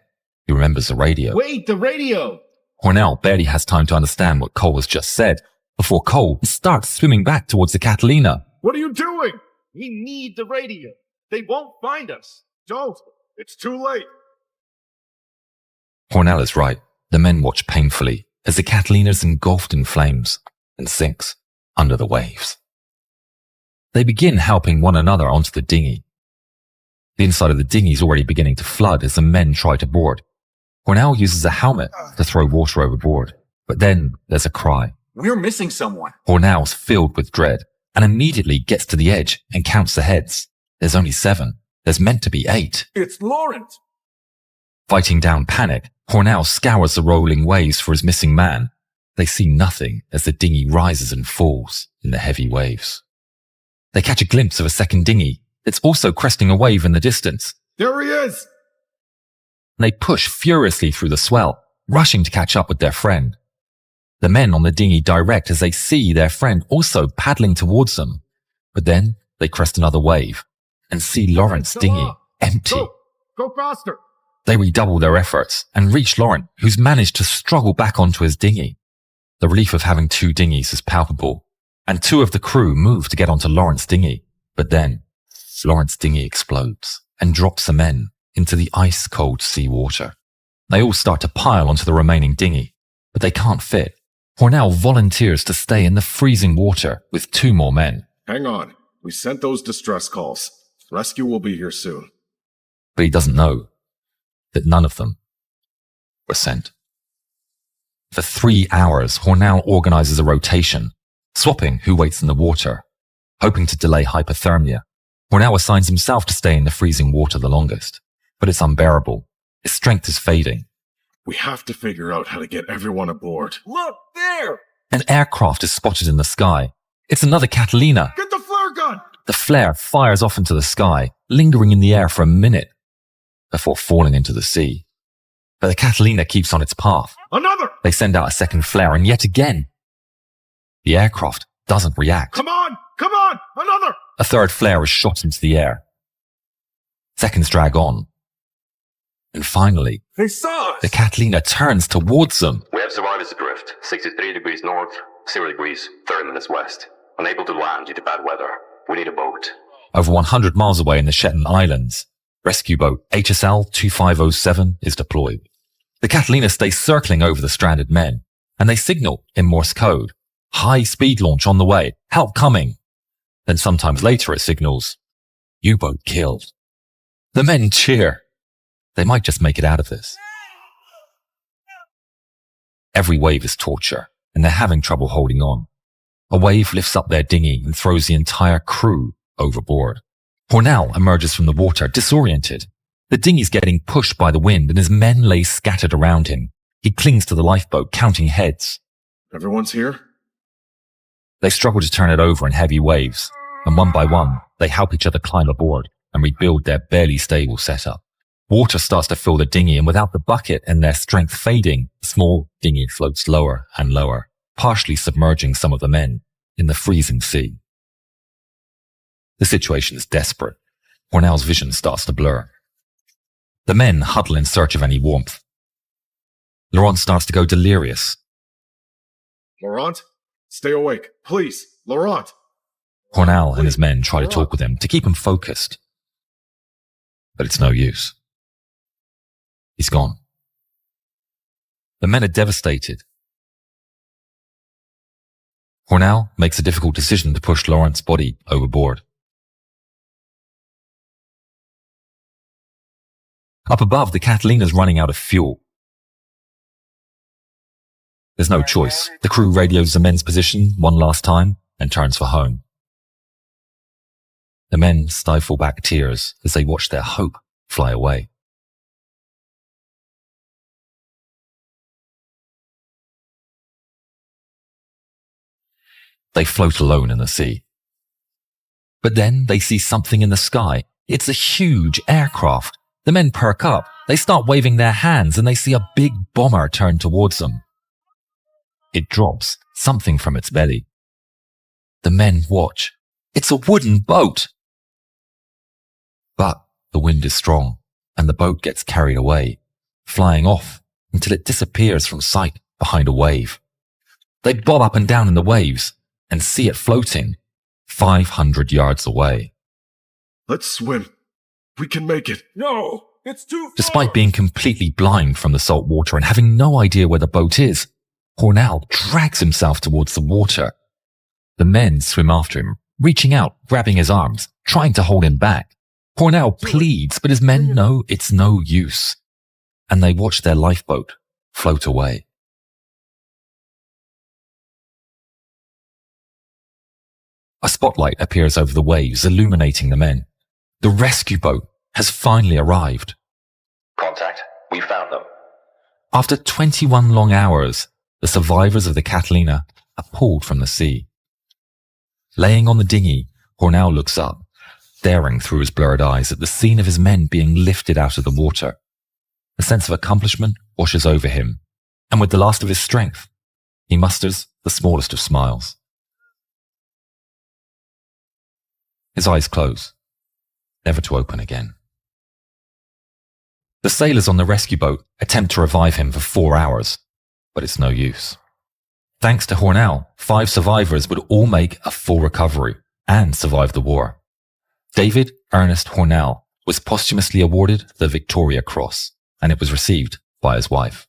he remembers the radio. Wait, the radio! Hornell barely has time to understand what Cole has just said before Cole starts swimming back towards the Catalina. What are you doing? We need the radio. They won't find us. Don't. It's too late. Hornell is right. The men watch painfully as the Catalina is engulfed in flames and sinks under the waves. They begin helping one another onto the dinghy. The inside of the dinghy is already beginning to flood as the men try to board. Hornell uses a helmet to throw water overboard, but then there's a cry. We're missing someone. Hornell's filled with dread and immediately gets to the edge and counts the heads. There's only 7. There's meant to be 8. It's Laurent. Fighting down panic, Hornell scours the rolling waves for his missing man. They see nothing as the dinghy rises and falls in the heavy waves. They catch a glimpse of a second dinghy that's also cresting a wave in the distance. There he is! They push furiously through the swell, rushing to catch up with their friend. The men on the dinghy direct as they see their friend also paddling towards them. But then they crest another wave and see Laurent's dinghy empty. Go faster! They redouble their efforts and reach Laurent, who's managed to struggle back onto his dinghy. The relief of having 2 dinghies is palpable, and 2 of the crew move to get onto Laurent's dinghy. But then Laurent's dinghy explodes and drops the men into the ice-cold sea water. They all start to pile onto the remaining dinghy, but they can't fit. Hornell volunteers to stay in the freezing water with 2 more men. Hang on. We sent those distress calls. Rescue will be here soon. But he doesn't know that none of them were sent. For 3 hours, Hornell organizes a rotation, swapping who waits in the water, hoping to delay hypothermia. Hornell assigns himself to stay in the freezing water the longest, but it's unbearable. His strength is fading. We have to figure out how to get everyone aboard. Look, there! An aircraft is spotted in the sky. It's another Catalina. Get the flare gun! The flare fires off into the sky, lingering in the air for a minute before falling into the sea. But the Catalina keeps on its path. Another! They send out a second flare, and yet again, the aircraft doesn't react. Come on! Come on! Another! A third flare is shot into the air. Seconds drag on. And finally, they saw us. The Catalina turns towards them. We have survivors adrift, 63 degrees north, 0 degrees, 30 minutes west. Unable to land due to bad weather. We need a boat. Over 100 miles away in the Shetland Islands, rescue boat HSL 2507 is deployed. The Catalina stays circling over the stranded men, and they signal in Morse code. High speed launch on the way. Help coming. Then sometimes later it signals, U-boat killed. The men cheer. They might just make it out of this. Every wave is torture, and they're having trouble holding on. A wave lifts up their dinghy and throws the entire crew overboard. Hornell emerges from the water, disoriented. The dinghy's getting pushed by the wind, and his men lay scattered around him. He clings to the lifeboat, counting heads. Everyone's here? They struggle to turn it over in heavy waves, and one by one, they help each other climb aboard and rebuild their barely stable setup. Water starts to fill the dinghy, and without the bucket and their strength fading, the small dinghy floats lower and lower, partially submerging some of the men in the freezing sea. The situation is desperate. Hornell's vision starts to blur. The men huddle in search of any warmth. Laurent starts to go delirious. Laurent? Stay awake. Please, Laurent. Hornell and his men try to talk with him to keep him focused. But it's no use. He's gone. The men are devastated. Hornell makes a difficult decision to push Laurent's body overboard. Up above, the Catalina's running out of fuel. There's no choice. The crew radios the men's position one last time and turns for home. The men stifle back tears as they watch their hope fly away. They float alone in the sea. But then they see something in the sky. It's a huge aircraft. The men perk up. They start waving their hands and they see a big bomber turn towards them. It drops something from its belly. The men watch. It's a wooden boat. But the wind is strong and the boat gets carried away, flying off until it disappears from sight behind a wave. They bob up and down in the waves and see it floating 500 yards away. Let's swim. We can make it. No, it's too far. Despite being completely blind from the salt water and having no idea where the boat is, Hornell drags himself towards the water. The men swim after him, reaching out, grabbing his arms, trying to hold him back. Hornell pleads, but his men know it's no use, and they watch their lifeboat float away. A spotlight appears over the waves, illuminating the men. The rescue boat has finally arrived. Contact. We found them. After 21 long hours, the survivors of the Catalina are pulled from the sea. Laying on the dinghy, Hornell looks up, staring through his blurred eyes at the scene of his men being lifted out of the water. A sense of accomplishment washes over him, and with the last of his strength, he musters the smallest of smiles. His eyes close, never to open again. The sailors on the rescue boat attempt to revive him for 4 hours, but it's no use. Thanks to Hornell, 5 survivors would all make a full recovery and survive the war. David Ernest Hornell was posthumously awarded the Victoria Cross, and it was received by his wife.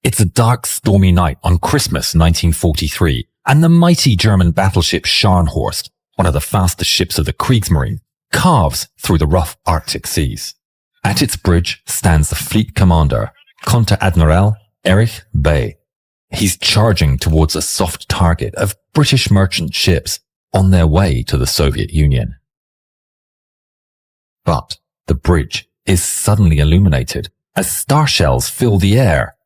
It's a dark, stormy night on Christmas 1943, and the mighty German battleship Scharnhorst, one of the fastest ships of the Kriegsmarine, carves through the rough Arctic seas. At its bridge stands the fleet commander, Konter-Admiral Erich Bay. He's charging towards a soft target of British merchant ships on their way to the Soviet Union. But the bridge is suddenly illuminated as star shells fill the air.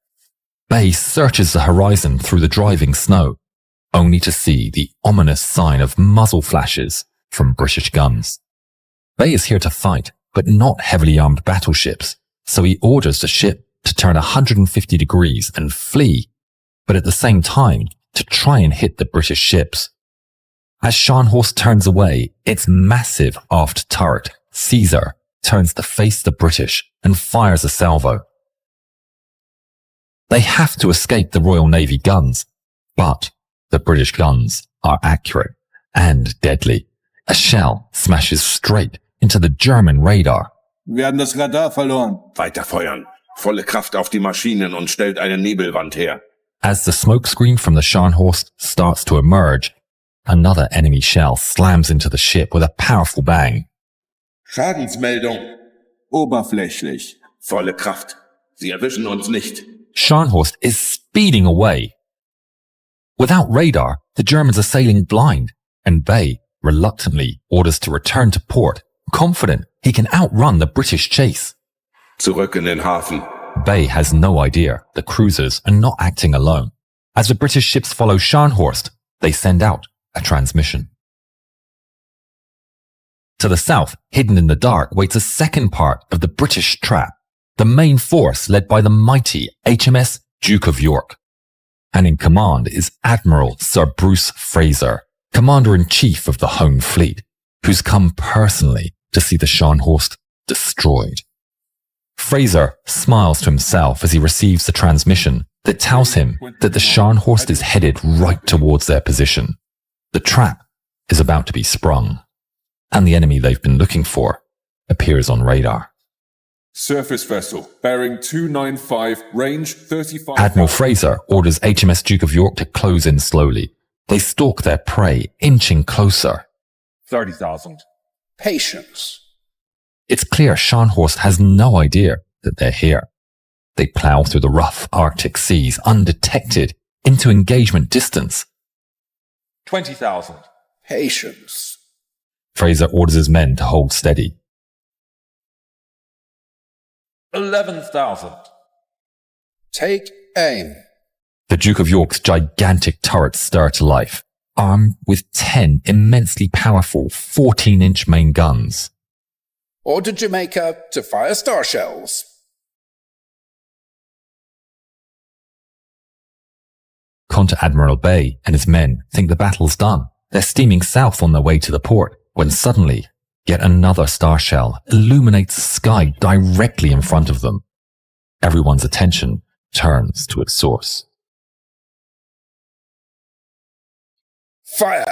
Bay searches the horizon through the driving snow, only to see the ominous sign of muzzle flashes from British guns. Bay is here to fight, but not heavily armed battleships, so he orders the ship to turn 150 degrees and flee, but at the same time to try and hit the British ships. As Scharnhorst turns away, its massive aft turret, Caesar, turns to face the British and fires a salvo. They have to escape the Royal Navy guns, but the British guns are accurate and deadly. A shell smashes straight into the German radar. Wir haben das Radar verloren. Weiter feuern. Volle Kraft auf die Maschinen und stellt eine Nebelwand her. As the smokescreen from the Scharnhorst starts to emerge, another enemy shell slams into the ship with a powerful bang. Schadensmeldung. Oberflächlich. Volle Kraft. Sie erwischen uns nicht. Scharnhorst is speeding away. Without radar, the Germans are sailing blind, and Bay reluctantly orders to return to port, confident he can outrun the British chase. Zurück in den Hafen. Bay has no idea the cruisers are not acting alone. As the British ships follow Scharnhorst, they send out a transmission. To the south, hidden in the dark, waits a second part of the British trap, the main force led by the mighty HMS Duke of York. And in command is Admiral Sir Bruce Fraser, Commander-in-Chief of the Home Fleet, who's come personally to see the Scharnhorst destroyed. Fraser smiles to himself as he receives the transmission that tells him that the Scharnhorst is headed right towards their position. The trap is about to be sprung, and the enemy they've been looking for appears on radar. Surface vessel, bearing 295, range 35... Admiral Fraser orders HMS Duke of York to close in slowly. They stalk their prey, inching closer. 30,000. Patience. It's clear Scharnhorst has no idea that they're here. They plow through the rough Arctic seas, undetected, into engagement distance. 20,000. Patience. Fraser orders his men to hold steady. 11,000. Take aim. The Duke of York's gigantic turrets stir to life, armed with 10 immensely powerful 14-inch main guns. Order Jamaica to fire star shells. Conter-Admiral Bay and his men think the battle's done. They're steaming south on their way to the port, when suddenly, yet another star shell illuminates the sky directly in front of them. Everyone's attention turns to its source. Fire!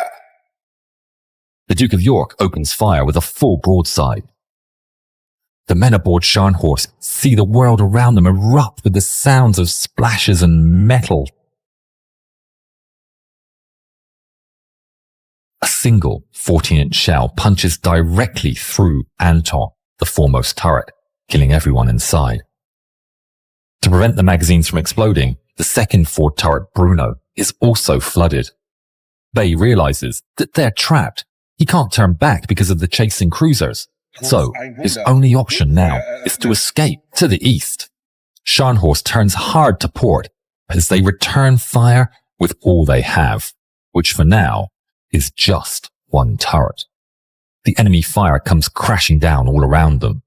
The Duke of York opens fire with a full broadside. The men aboard Scharnhorst see the world around them erupt with the sounds of splashes and metal. A single 14-inch shell punches directly through Anton, the foremost turret, killing everyone inside. To prevent the magazines from exploding, the second forward turret, Bruno, is also flooded. Bay realizes that they're trapped. He can't turn back because of the chasing cruisers. So, his only option now is to escape to the east. Scharnhorst turns hard to port as they return fire with all they have, which for now is just one turret. The enemy fire comes crashing down all around them.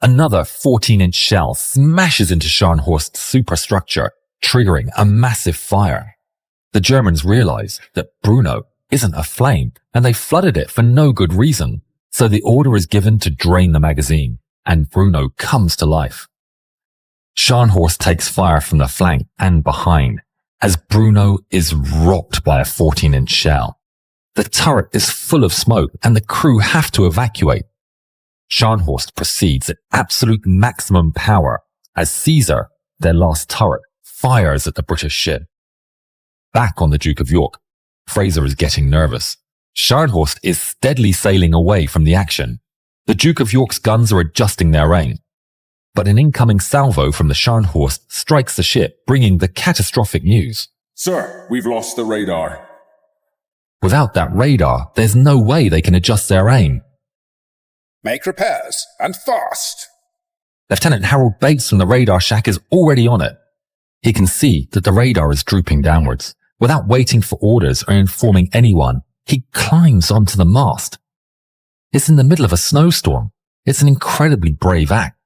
Another 14-inch shell smashes into Scharnhorst's superstructure, triggering a massive fire. The Germans realize that Bruno isn't aflame, and they flooded it for no good reason. So the order is given to drain the magazine, and Bruno comes to life. Scharnhorst takes fire from the flank and behind, as Bruno is rocked by a 14-inch shell. The turret is full of smoke, and the crew have to evacuate. Scharnhorst proceeds at absolute maximum power, as Caesar, their last turret, fires at the British ship. Back on the Duke of York, Fraser is getting nervous. Scharnhorst is steadily sailing away from the action. The Duke of York's guns are adjusting their aim. But an incoming salvo from the Scharnhorst strikes the ship, bringing the catastrophic news. Sir, we've lost the radar. Without that radar, there's no way they can adjust their aim. Make repairs, and fast. Lieutenant Harold Bates from the radar shack is already on it. He can see that the radar is drooping downwards. Without waiting for orders or informing anyone, he climbs onto the mast. It's in the middle of a snowstorm. It's an incredibly brave act.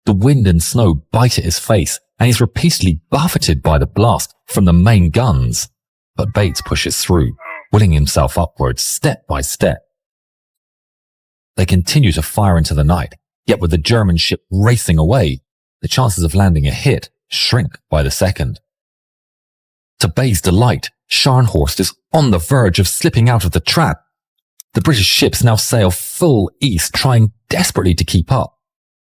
The wind and snow bite at his face, and he's repeatedly buffeted by the blast from the main guns. But Bates pushes through, willing himself upwards step by step. They continue to fire into the night, yet with the German ship racing away, the chances of landing a hit shrink by the second. To Bay's delight, Scharnhorst is on the verge of slipping out of the trap. The British ships now sail full east, trying desperately to keep up.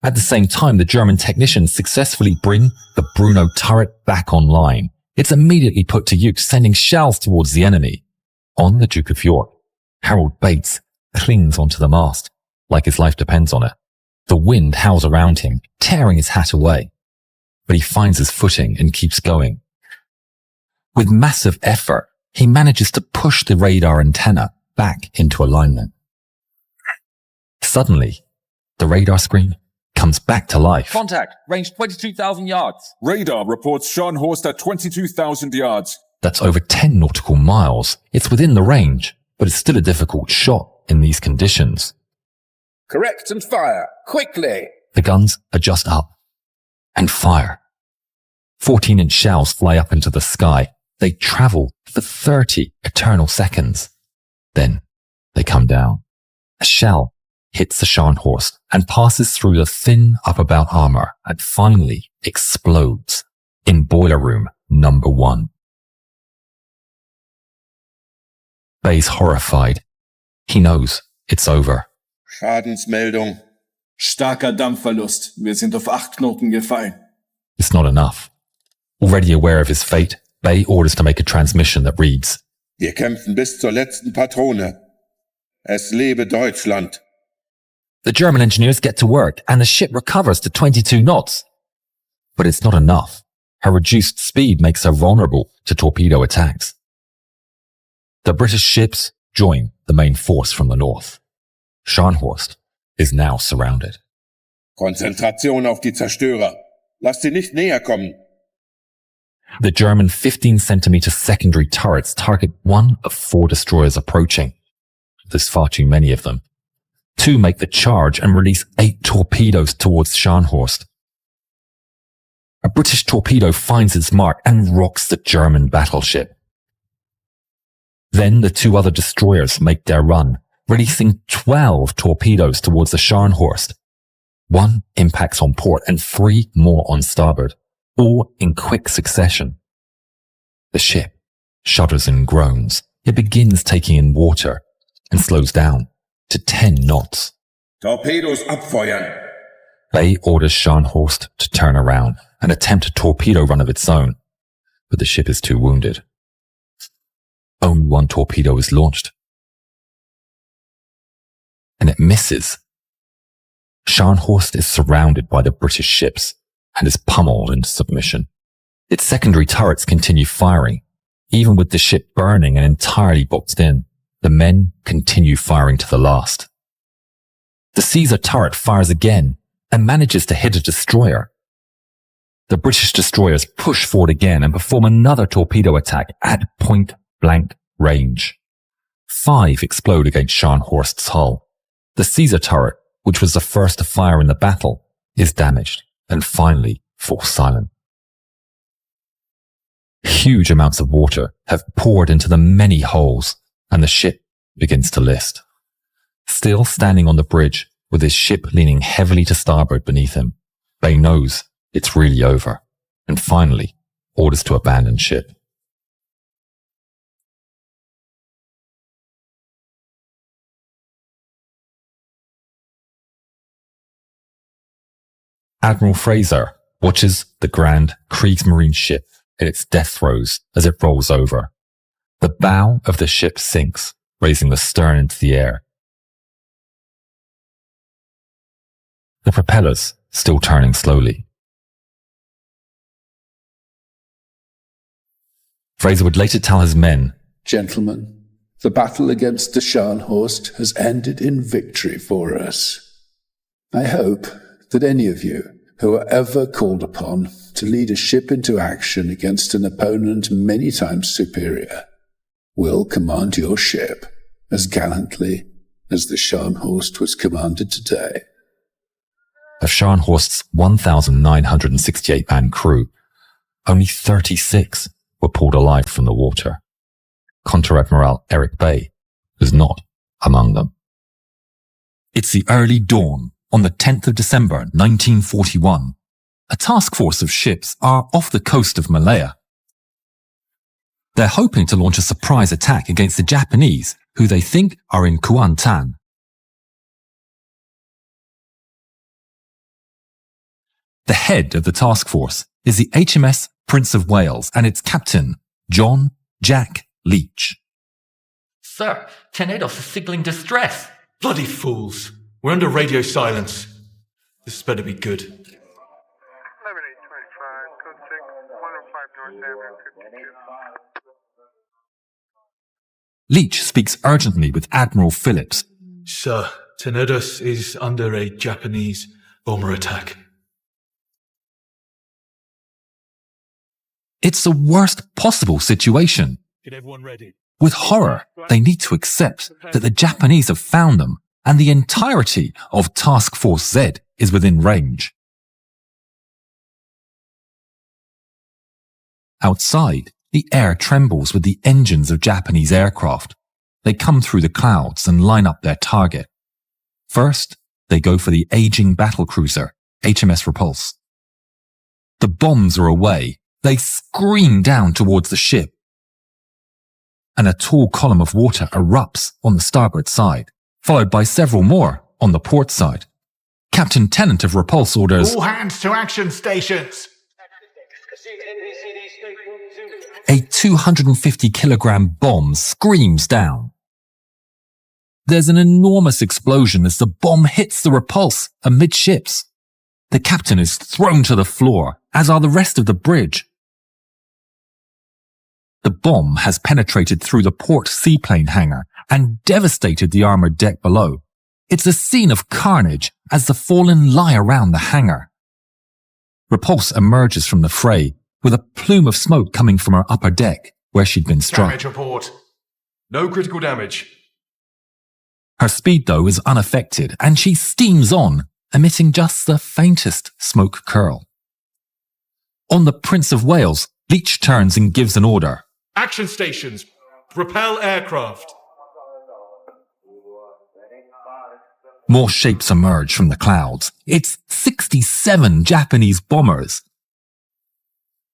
At the same time, the German technicians successfully bring the Bruno turret back online. It's immediately put to use, sending shells towards the enemy. On the Duke of York, Harold Bates clings onto the mast, like his life depends on it. The wind howls around him, tearing his hat away. but he finds his footing and keeps going. With massive effort, he manages to push the radar antenna back into alignment. Suddenly, the radar screen comes back to life. Contact, range 22,000 yards. Radar reports Scharnhorst at 22,000 yards. That's over 10 nautical miles. It's within the range, but it's still a difficult shot in these conditions. Correct and fire, quickly! The guns adjust up and fire. 14-inch shells fly up into the sky. They travel for 30 eternal seconds. Then they come down. A shell hits the Scharnhorst and passes through the thin upperbow armor and finally explodes in boiler room number 1. Bay's horrified. He knows it's over. Schadensmeldung. Starker Dampfverlust. Wir sind auf 8 Knoten gefallen. It's not enough. Already aware of his fate, Bay orders to make a transmission that reads, Wir kämpfen bis zur letzten Patrone. Es lebe Deutschland. The German engineers get to work and the ship recovers to 22 knots. But it's not enough. Her reduced speed makes her vulnerable to torpedo attacks. The British ships join the main force from the north. Scharnhorst is now surrounded. Konzentration auf die Zerstörer. Lass sie nicht näher kommen. The German 15-centimeter secondary turrets target one of 4 destroyers approaching. There's far too many of them. 2 make the charge and release 8 torpedoes towards Scharnhorst. A British torpedo finds its mark and rocks the German battleship. Then the 2 other destroyers make their run, releasing 12 torpedoes towards the Scharnhorst. 1 impacts on port and 3 more on starboard, all in quick succession. The ship shudders and groans. It begins taking in water and slows down to 10 knots. Torpedos abfeuern. Bay orders Scharnhorst to turn around and attempt a torpedo run of its own, but the ship is too wounded. Only 1 torpedo is launched, and it misses. Scharnhorst is surrounded by the British ships and is pummeled into submission. Its secondary turrets continue firing. Even with the ship burning and entirely boxed in, the men continue firing to the last. The Caesar turret fires again and manages to hit a destroyer. The British destroyers push forward again and perform another torpedo attack at point-blank range. 5 explode against Scharnhorst's hull. The Caesar turret, which was the first to fire in the battle, is damaged and finally falls silent. Huge amounts of water have poured into the many holes, and the ship begins to list. Still standing on the bridge, with his ship leaning heavily to starboard beneath him, Bay knows it's really over, and finally orders to abandon ship. Admiral Fraser watches the grand Kriegsmarine ship in its death throes as it rolls over. The bow of the ship sinks, raising the stern into the air. The propellers still turning slowly. Fraser would later tell his men, Gentlemen, the battle against the Scharnhorst has ended in victory for us. I hope that any of you who are ever called upon to lead a ship into action against an opponent many times superior will command your ship as gallantly as the Scharnhorst was commanded today. Of Scharnhorst's 1,968-man crew, only 36 were pulled alive from the water. Contra-Admiral Eric Bay was not among them. It's the early dawn on the 10th of December 1941. A task force of ships are off the coast of Malaya. They're hoping to launch a surprise attack against the Japanese, who they think are in Kuantan. The head of the task force is the HMS Prince of Wales and its captain, John Jack Leach. Sir, Tenedos is signaling distress. Bloody fools. We're under radio silence. This better be good. Leach speaks urgently with Admiral Phillips. Sir, Tenedos is under a Japanese bomber attack. It's the worst possible situation. Get everyone ready. With horror, they need to accept that the Japanese have found them and the entirety of Task Force Z is within range. Outside, the air trembles with the engines of Japanese aircraft. They come through the clouds and line up their target. First, they go for the aging battlecruiser, HMS Repulse. The bombs are away. They scream down towards the ship. And a tall column of water erupts on the starboard side, followed by several more on the port side. Captain Tennant of Repulse orders, "All hands to action stations!" A 250-kilogram bomb screams down. There's an enormous explosion as the bomb hits the Repulse amidships. The captain is thrown to the floor, as are the rest of the bridge. The bomb has penetrated through the port seaplane hangar and devastated the armored deck below. It's a scene of carnage as the fallen lie around the hangar. Repulse emerges from the fray with a plume of smoke coming from her upper deck where she'd been struck. Damage report. No critical damage. Her speed, though, is unaffected, and she steams on, emitting just the faintest smoke curl. On the Prince of Wales, Leach turns and gives an order. Action stations. Repel aircraft. More shapes emerge from the clouds. It's 67 Japanese bombers.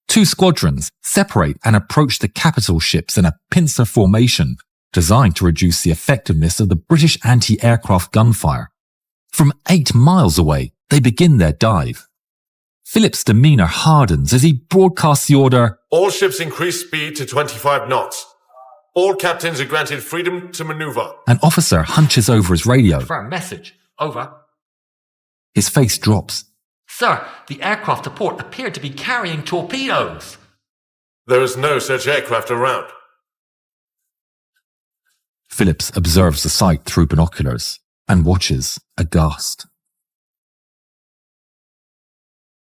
2 squadrons separate and approach the capital ships in a pincer formation designed to reduce the effectiveness of the British anti-aircraft gunfire. From 8 miles away, they begin their dive. Phillips' demeanor hardens as he broadcasts the order, "All ships increase speed to 25 knots. All captains are granted freedom to maneuver." An officer hunches over his radio. Confirm message. Over. His face drops. Sir, the aircraft to port appeared to be carrying torpedoes. There is no such aircraft around. Phillips observes the sight through binoculars and watches aghast.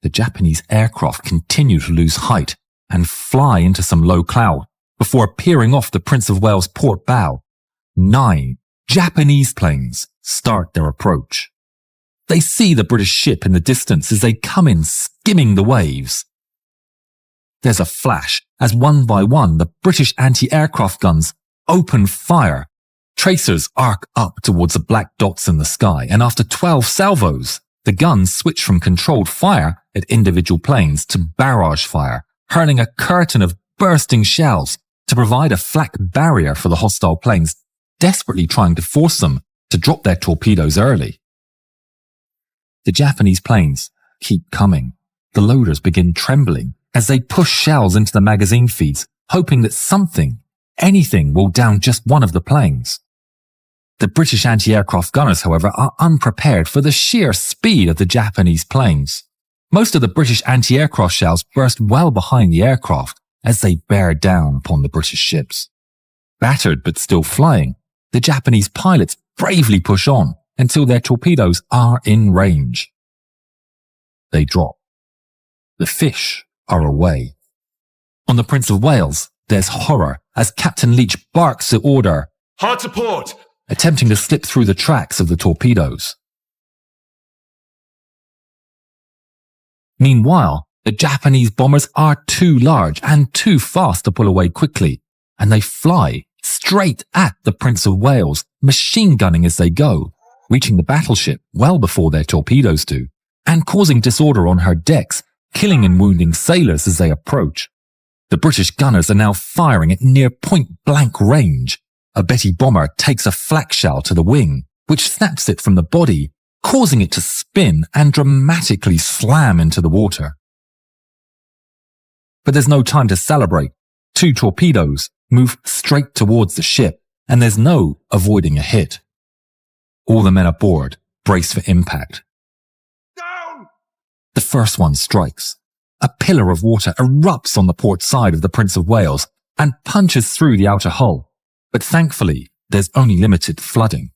The Japanese aircraft continue to lose height and fly into some low cloud before appearing off the Prince of Wales port bow. 9 Japanese planes start their approach. They see the British ship in the distance as they come in skimming the waves. There's a flash as one by one the British anti-aircraft guns open fire. Tracers arc up towards the black dots in the sky, and after 12 salvos, the guns switch from controlled fire at individual planes to barrage fire, hurling a curtain of bursting shells to provide a flak barrier for the hostile planes, desperately trying to force them to drop their torpedoes early. The Japanese planes keep coming. The loaders begin trembling as they push shells into the magazine feeds, hoping that something, anything, will down just one of the planes. The British anti-aircraft gunners, however, are unprepared for the sheer speed of the Japanese planes. Most of the British anti-aircraft shells burst well behind the aircraft as they bear down upon the British ships. Battered but still flying, the Japanese pilots bravely push on until their torpedoes are in range. They drop. The fish are away. On the Prince of Wales, there's horror as Captain Leach barks the order, "Hard to port!" attempting to slip through the tracks of the torpedoes. Meanwhile, the Japanese bombers are too large and too fast to pull away quickly, and they fly straight at the Prince of Wales, machine gunning as they go, reaching the battleship well before their torpedoes do, and causing disorder on her decks, killing and wounding sailors as they approach. The British gunners are now firing at near point-blank range. A Betty bomber takes a flak shell to the wing, which snaps it from the body, causing it to spin and dramatically slam into the water. But there's no time to celebrate. 2 torpedoes move straight towards the ship, and there's no avoiding a hit. All the men aboard brace for impact. Down! The first one strikes. a pillar of water erupts on the port side of the Prince of Wales and punches through the outer hull, but thankfully there's only limited flooding.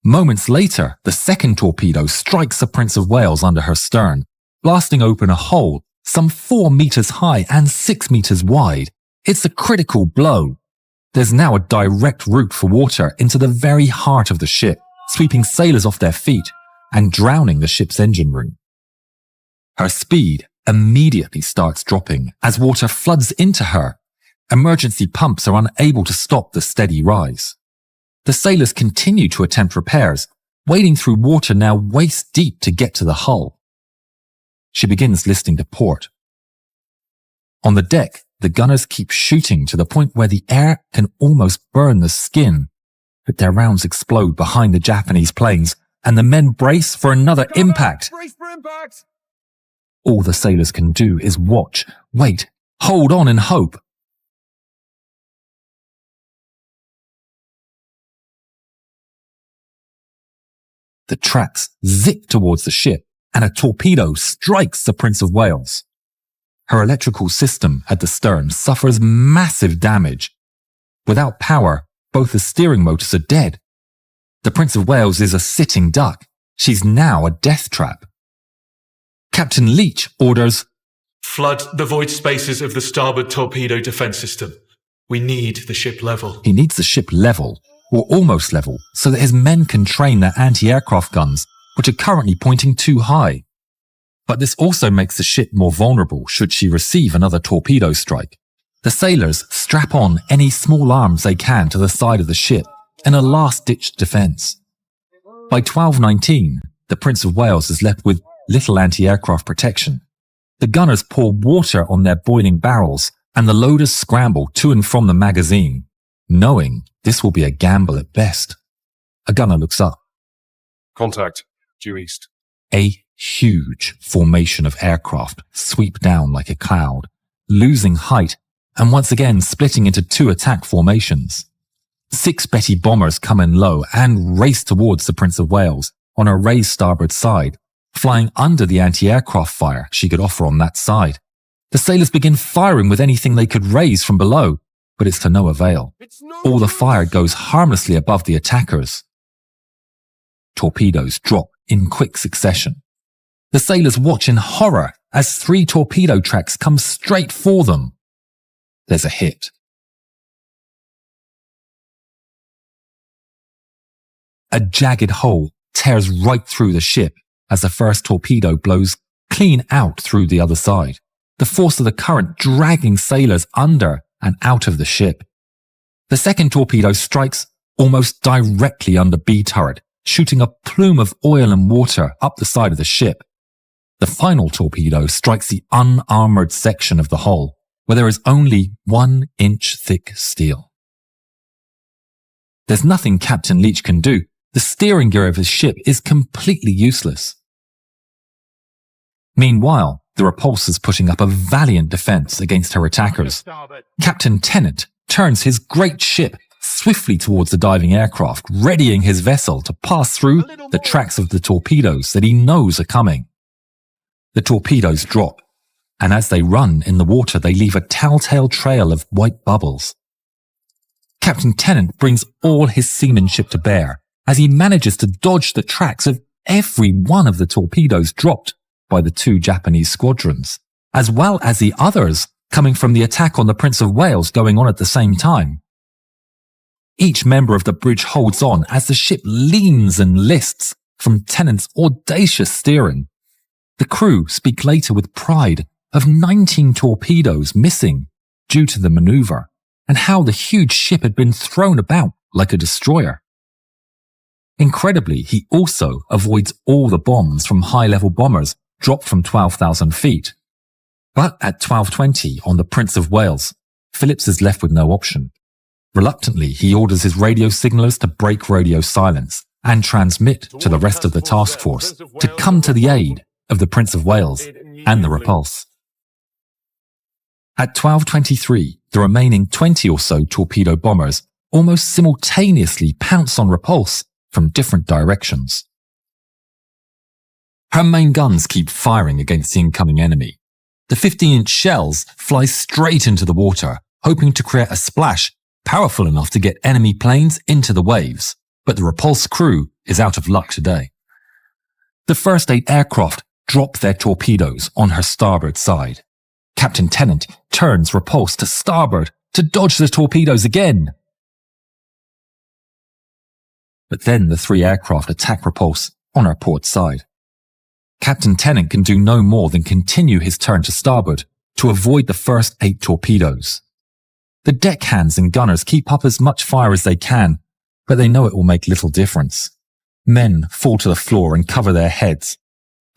Moments later, the second torpedo strikes the Prince of Wales under her stern, blasting open a hole some 4 meters high and 6 meters wide. It's a critical blow. There's now a direct route for water into the very heart of the ship, sweeping sailors off their feet and drowning the ship's engine room. Her speed immediately starts dropping as water floods into her. Emergency pumps are unable to stop the steady rise. The sailors continue to attempt repairs, wading through water now waist deep to get to the hull. She begins listing to port. On the deck, the gunners keep shooting to the point where the air can almost burn the skin, but their rounds explode behind the Japanese planes and the men brace for another impact. Brace for impact! All the sailors can do is watch, wait, hold on and hope. The tracks zip towards the ship and a torpedo strikes the Prince of Wales. Her electrical system at the stern suffers massive damage. Without power, both the steering motors are dead. The Prince of Wales is a sitting duck. She's now a death trap. Captain Leach orders, "Flood the void spaces of the starboard torpedo defense system. We need the ship level." He needs the ship level, or almost level, so that his men can train their anti-aircraft guns, which are currently pointing too high. But this also makes the ship more vulnerable should she receive another torpedo strike. The sailors strap on any small arms they can to the side of the ship in a last-ditch defense. By 12:19, the Prince of Wales is left with little anti-aircraft protection. The gunners pour water on their boiling barrels and the loaders scramble to and from the magazine, knowing this will be a gamble at best. A gunner looks up. Contact, due east. A huge formation of aircraft sweep down like a cloud, losing height and once again splitting into 2 attack formations. 6 Betty bombers come in low and race towards the Prince of Wales on her raised starboard side, flying under the anti-aircraft fire she could offer on that side. The sailors begin firing with anything they could raise from below, but it's to no avail. All the fire goes harmlessly above the attackers. Torpedoes drop in quick succession. The sailors watch in horror as 3 torpedo tracks come straight for them. There's a hit. A jagged hole tears right through the ship as the first torpedo blows clean out through the other side, the force of the current dragging sailors under and out of the ship. The second torpedo strikes almost directly under B turret, shooting a plume of oil and water up the side of the ship. The final torpedo strikes the unarmored section of the hull, where there is only 1-inch thick steel. There's nothing Captain Leach can do. The steering gear of his ship is completely useless. Meanwhile, the Repulse is putting up a valiant defense against her attackers. Captain Tennant turns his great ship swiftly towards the diving aircraft, readying his vessel to pass through the tracks of the torpedoes that he knows are coming. The torpedoes drop, and as they run in the water, they leave a telltale trail of white bubbles. Captain Tennant brings all his seamanship to bear as he manages to dodge the tracks of every one of the torpedoes dropped by the 2 Japanese squadrons, as well as the others coming from the attack on the Prince of Wales going on at the same time. Each member of the bridge holds on as the ship leans and lists from Tennant's audacious steering. The crew speak later with pride of 19 torpedoes missing due to the maneuver, and how the huge ship had been thrown about like a destroyer. Incredibly, he also avoids all the bombs from high-level bombers dropped from 12,000 feet. But at 12:20 on the Prince of Wales, Phillips is left with no option. Reluctantly, he orders his radio signallers to break radio silence and transmit to the rest of the task force to come to the aid of the Prince of Wales and the Repulse. At 12:23, the remaining 20 or so torpedo bombers almost simultaneously pounce on Repulse from different directions. Her main guns keep firing against the incoming enemy. The 15-inch shells fly straight into the water, hoping to create a splash powerful enough to get enemy planes into the waves. But the Repulse crew is out of luck today. The first 8 aircraft drop their torpedoes on her starboard side. Captain Tennant turns Repulse to starboard to dodge the torpedoes again. But then the 3 aircraft attack Repulse on her port side. Captain Tennant can do no more than continue his turn to starboard to avoid the first 8 torpedoes. The deckhands and gunners keep up as much fire as they can, but they know it will make little difference. Men fall to the floor and cover their heads.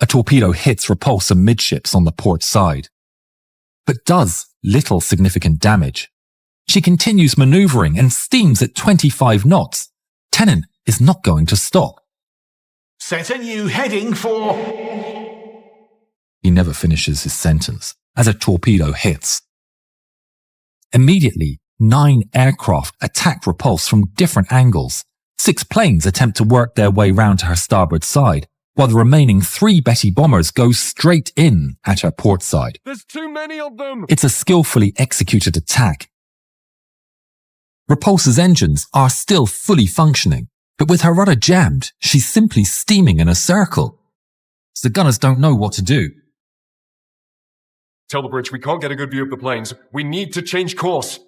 A torpedo hits Repulse amidships on the port side, but does little significant damage. She continues maneuvering and steams at 25 knots. Tennant is not going to stop. Set a new heading for... He never finishes his sentence as a torpedo hits. Immediately, 9 aircraft attack Repulse from different angles. 6 planes attempt to work their way round to her starboard side, while the remaining 3 Betty bombers go straight in at her port side. There's too many of them! It's a skillfully executed attack. Repulse's engines are still fully functioning, but with her rudder jammed, she's simply steaming in a circle. So the gunners don't know what to do. Tell the bridge we can't get a good view of the planes. We need to change course.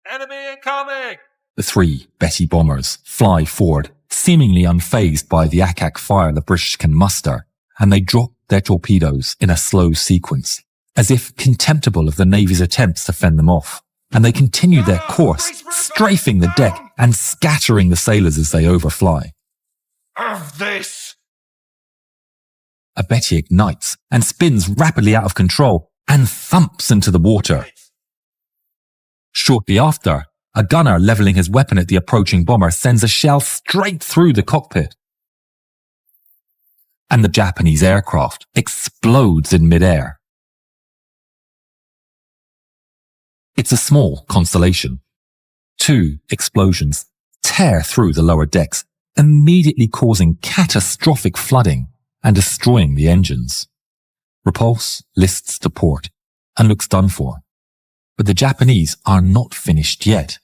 Enemy incoming! The 3 Betty bombers fly forward, seemingly unfazed by the ack-ack fire the British can muster, and they drop their torpedoes in a slow sequence, as if contemptible of the Navy's attempts to fend them off. And they continue their course, strafing the deck and scattering the sailors as they overfly. Of this! A Betty ignites and spins rapidly out of control and thumps into the water. Shortly after, a gunner leveling his weapon at the approaching bomber sends a shell straight through the cockpit. And the Japanese aircraft explodes in midair. It's a small constellation. 2 explosions tear through the lower decks, immediately causing catastrophic flooding and destroying the engines. Repulse lists to port and looks done for. But the Japanese are not finished yet.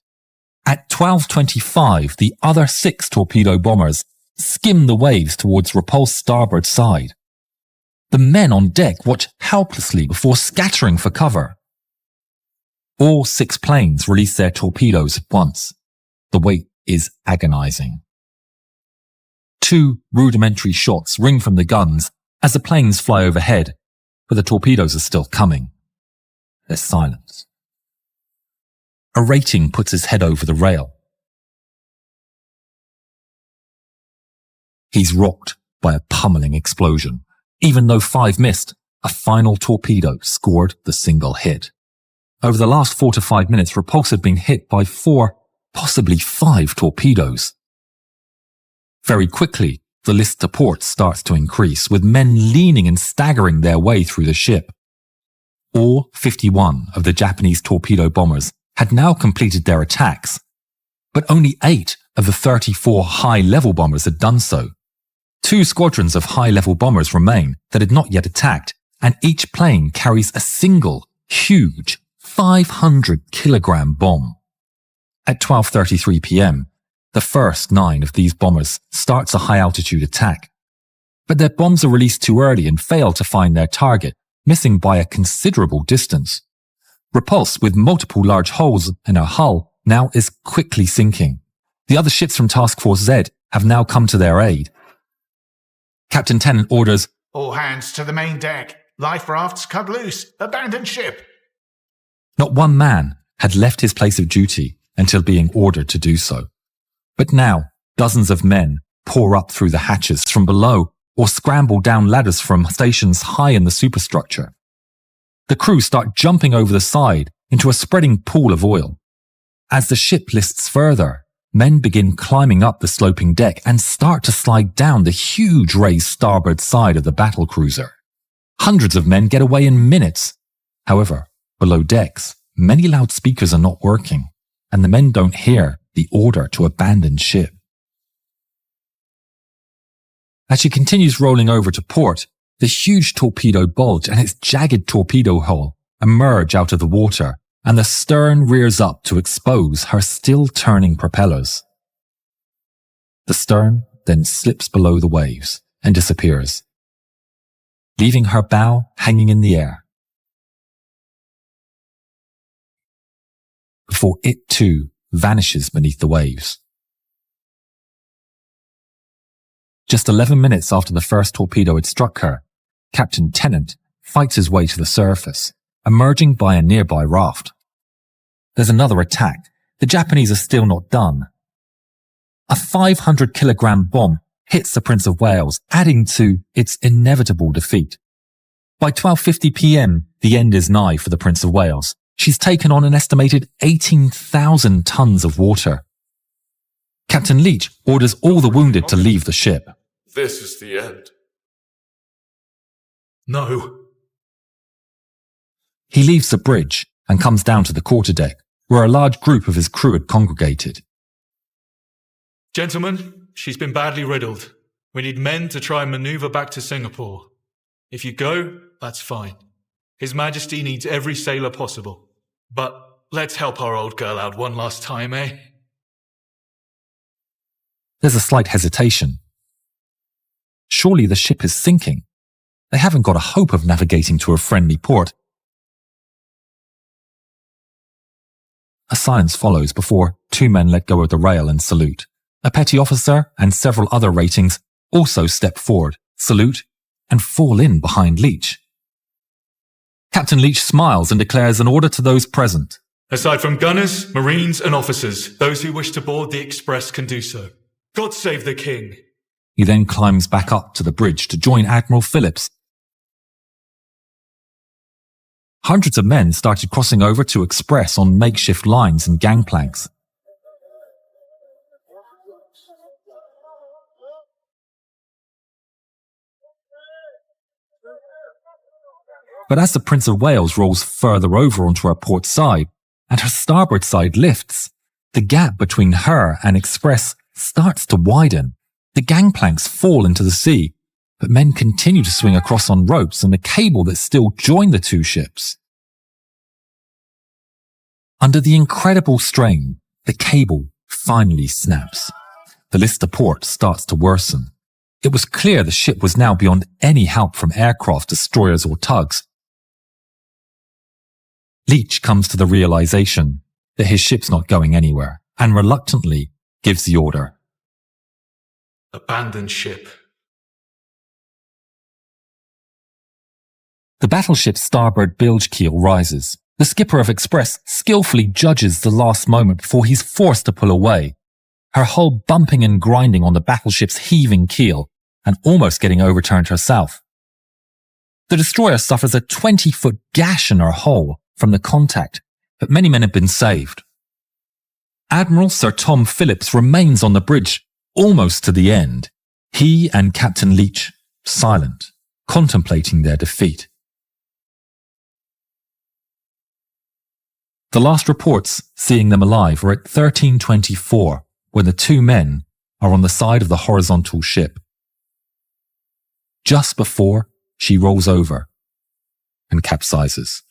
At 12:25, the other 6 torpedo bombers skim the waves towards Repulse's starboard side. The men on deck watch helplessly before scattering for cover. All 6 planes release their torpedoes at once. The wait is agonizing. 2 rudimentary shots ring from the guns as the planes fly overhead, but the torpedoes are still coming. There's silence. A rating puts his head over the rail. He's rocked by a pummeling explosion. Even though 5 missed, a final torpedo scored the single hit. Over the last 4 to 5 minutes, Repulse had been hit by 4, possibly 5 torpedoes. Very quickly, the list to port starts to increase, with men leaning and staggering their way through the ship. All 51 of the Japanese torpedo bombers had now completed their attacks, but only 8 of the 34 high-level bombers had done so. 2 squadrons of high-level bombers remain that had not yet attacked, and each plane carries a single, huge, 500-kilogram bomb. At 12:33 p.m., the first 9 of these bombers starts a high-altitude attack. But their bombs are released too early and fail to find their target, missing by a considerable distance. Repulse, with multiple large holes in her hull, now is quickly sinking. The other ships from Task Force Z have now come to their aid. Captain Tennant orders, "All hands to the main deck. Life rafts cut loose. Abandon ship." Not one man had left his place of duty until being ordered to do so. But now, dozens of men pour up through the hatches from below or scramble down ladders from stations high in the superstructure. The crew start jumping over the side into a spreading pool of oil. As the ship lists further, men begin climbing up the sloping deck and start to slide down the huge raised starboard side of the battlecruiser. Hundreds of men get away in minutes. However, below decks, many loudspeakers are not working, and the men don't hear the order to abandon ship. As she continues rolling over to port, the huge torpedo bulge and its jagged torpedo hull emerge out of the water, and the stern rears up to expose her still turning propellers. The stern then slips below the waves and disappears, leaving her bow hanging in the air, before it too vanishes beneath the waves. Just 11 minutes after the first torpedo had struck her, Captain Tennant fights his way to the surface, emerging by a nearby raft. There's another attack. The Japanese are still not done. A 500-kilogram bomb hits the Prince of Wales, adding to its inevitable defeat. By 12:50 p.m., the end is nigh for the Prince of Wales. She's taken on an estimated 18,000 tons of water. Captain Leach orders all the wounded to leave the ship. This is the end. No. He leaves the bridge and comes down to the quarterdeck, where a large group of his crew had congregated. Gentlemen, she's been badly riddled. We need men to try and maneuver back to Singapore. If you go, that's fine. His Majesty needs every sailor possible. But let's help our old girl out one last time, eh? There's a slight hesitation. Surely the ship is sinking. They haven't got a hope of navigating to a friendly port. A silence follows before two men let go of the rail and salute. A petty officer and several other ratings also step forward, salute, and fall in behind Leach. Captain Leach smiles and declares an order to those present. Aside from gunners, marines, and officers, those who wish to board the Express can do so. God save the King. He then climbs back up to the bridge to join Admiral Phillips. Hundreds of men started crossing over to Express on makeshift lines and gangplanks. But as the Prince of Wales rolls further over onto her port side and her starboard side lifts, the gap between her and Express starts to widen. The gangplanks fall into the sea, but men continue to swing across on ropes and the cable that still joined the two ships. Under the incredible strain, the cable finally snaps. The Lister port starts to worsen. It was clear the ship was now beyond any help from aircraft, destroyers or tugs. Leach comes to the realization that his ship's not going anywhere and reluctantly gives the order. Abandon ship. The battleship's starboard bilge keel rises. The skipper of Express skillfully judges the last moment before he's forced to pull away, her hull bumping and grinding on the battleship's heaving keel and almost getting overturned herself. The destroyer suffers a 20-foot gash in her hull from the contact, but many men have been saved. Admiral Sir Tom Phillips remains on the bridge almost to the end, he and Captain Leach silent, contemplating their defeat. The last reports seeing them alive are at 13:24, when the two men are on the side of the horizontal ship, just before she rolls over and capsizes.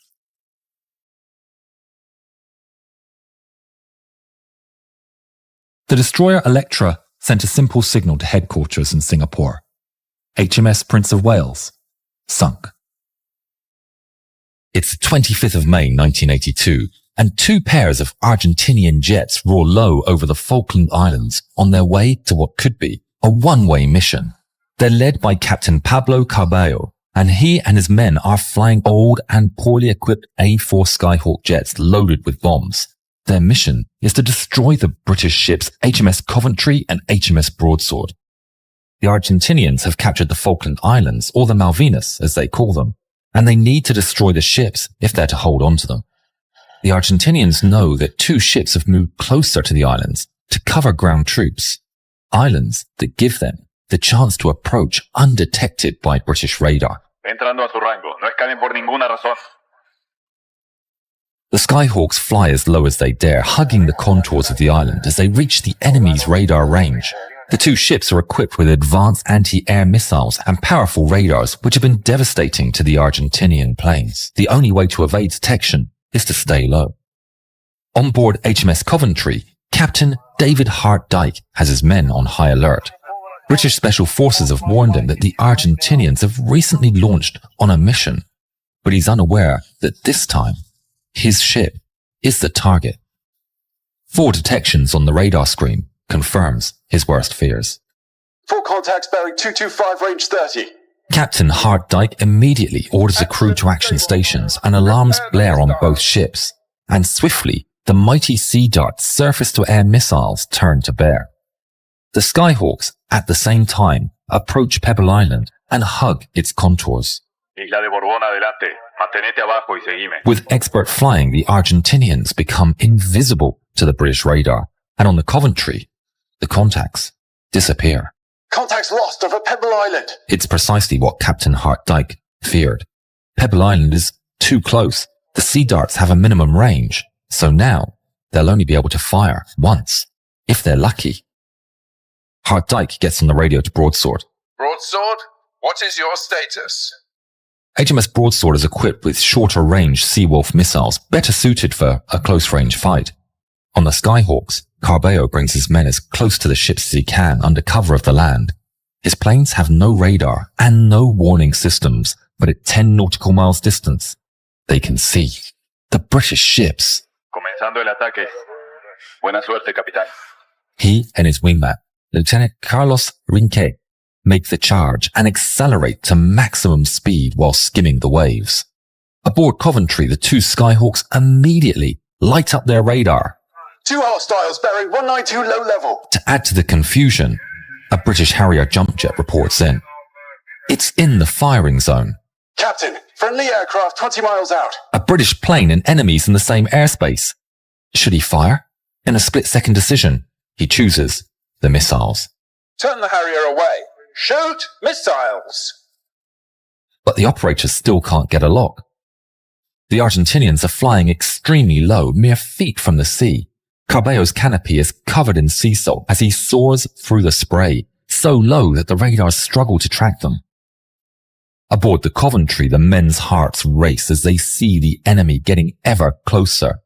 The destroyer Electra sent a simple signal to headquarters in Singapore. HMS Prince of Wales, sunk. It's the 25th of May 1982, and two pairs of Argentinian jets roar low over the Falkland Islands on their way to what could be a one-way mission. They're led by Captain Pablo Carballo, and he and his men are flying old and poorly equipped A4 Skyhawk jets loaded with bombs. Their mission is to destroy the British ships HMS Coventry and HMS Broadsword. The Argentinians have captured the Falkland Islands, or the Malvinas as they call them, and they need to destroy the ships if they're to hold on to them. The Argentinians know that two ships have moved closer to the islands to cover ground troops, islands that give them the chance to approach undetected by British radar. Entrando a su rango. No escapen por ninguna razón. The Skyhawks fly as low as they dare, hugging the contours of the island as they reach the enemy's radar range. The two ships are equipped with advanced anti-air missiles and powerful radars which have been devastating to the Argentinian planes. The only way to evade detection is to stay low. On board HMS Coventry, Captain David Hornell has his men on high alert. British Special Forces have warned him that the Argentinians have recently launched on a mission, but he's unaware that this time, his ship is the target. 4 detections on the radar screen confirms his worst fears. Full contacts bearing 225 range 30. Captain Hornell immediately orders the crew to action stations and alarms blare on both ships, and swiftly the mighty Sea Dart's surface-to-air missiles turn to bear. The Skyhawks, at the same time, approach Pebble Island and hug its contours. With expert flying, the Argentinians become invisible to the British radar, and on the Coventry, the contacts disappear. Contacts lost over Pebble Island. It's precisely what Captain Hornell feared. Pebble Island is too close. The Sea Darts have a minimum range, so now they'll only be able to fire once, if they're lucky. Hornell gets on the radio to Broadsword. Broadsword, what is your status? HMS Broadsword is equipped with shorter-range Seawolf missiles, better suited for a close-range fight. On the Skyhawks, Carballo brings his men as close to the ships as he can under cover of the land. His planes have no radar and no warning systems, but at 10 nautical miles distance, they can see the British ships. Comenzando el ataque. Buena suerte, capitán. He and his wingman, Lieutenant Carlos Rinque, make the charge and accelerate to maximum speed while skimming the waves. Aboard Coventry, the 2 Skyhawks immediately light up their radar. 2 hostiles bearing 192 low level. To add to the confusion, a British Harrier jump jet reports in. It's in the firing zone. Captain, friendly aircraft 20 miles out. A British plane and enemies in the same airspace. Should he fire? In a split-second decision, he chooses the missiles. Turn the Harrier away. Shoot missiles. But the operators still can't get a lock. The Argentinians are flying extremely low, mere feet from the sea. Carballo's canopy is covered in sea salt as he soars through the spray, so low that the radars struggle to track them. Aboard the Coventry, the men's hearts race as they see the enemy getting ever closer.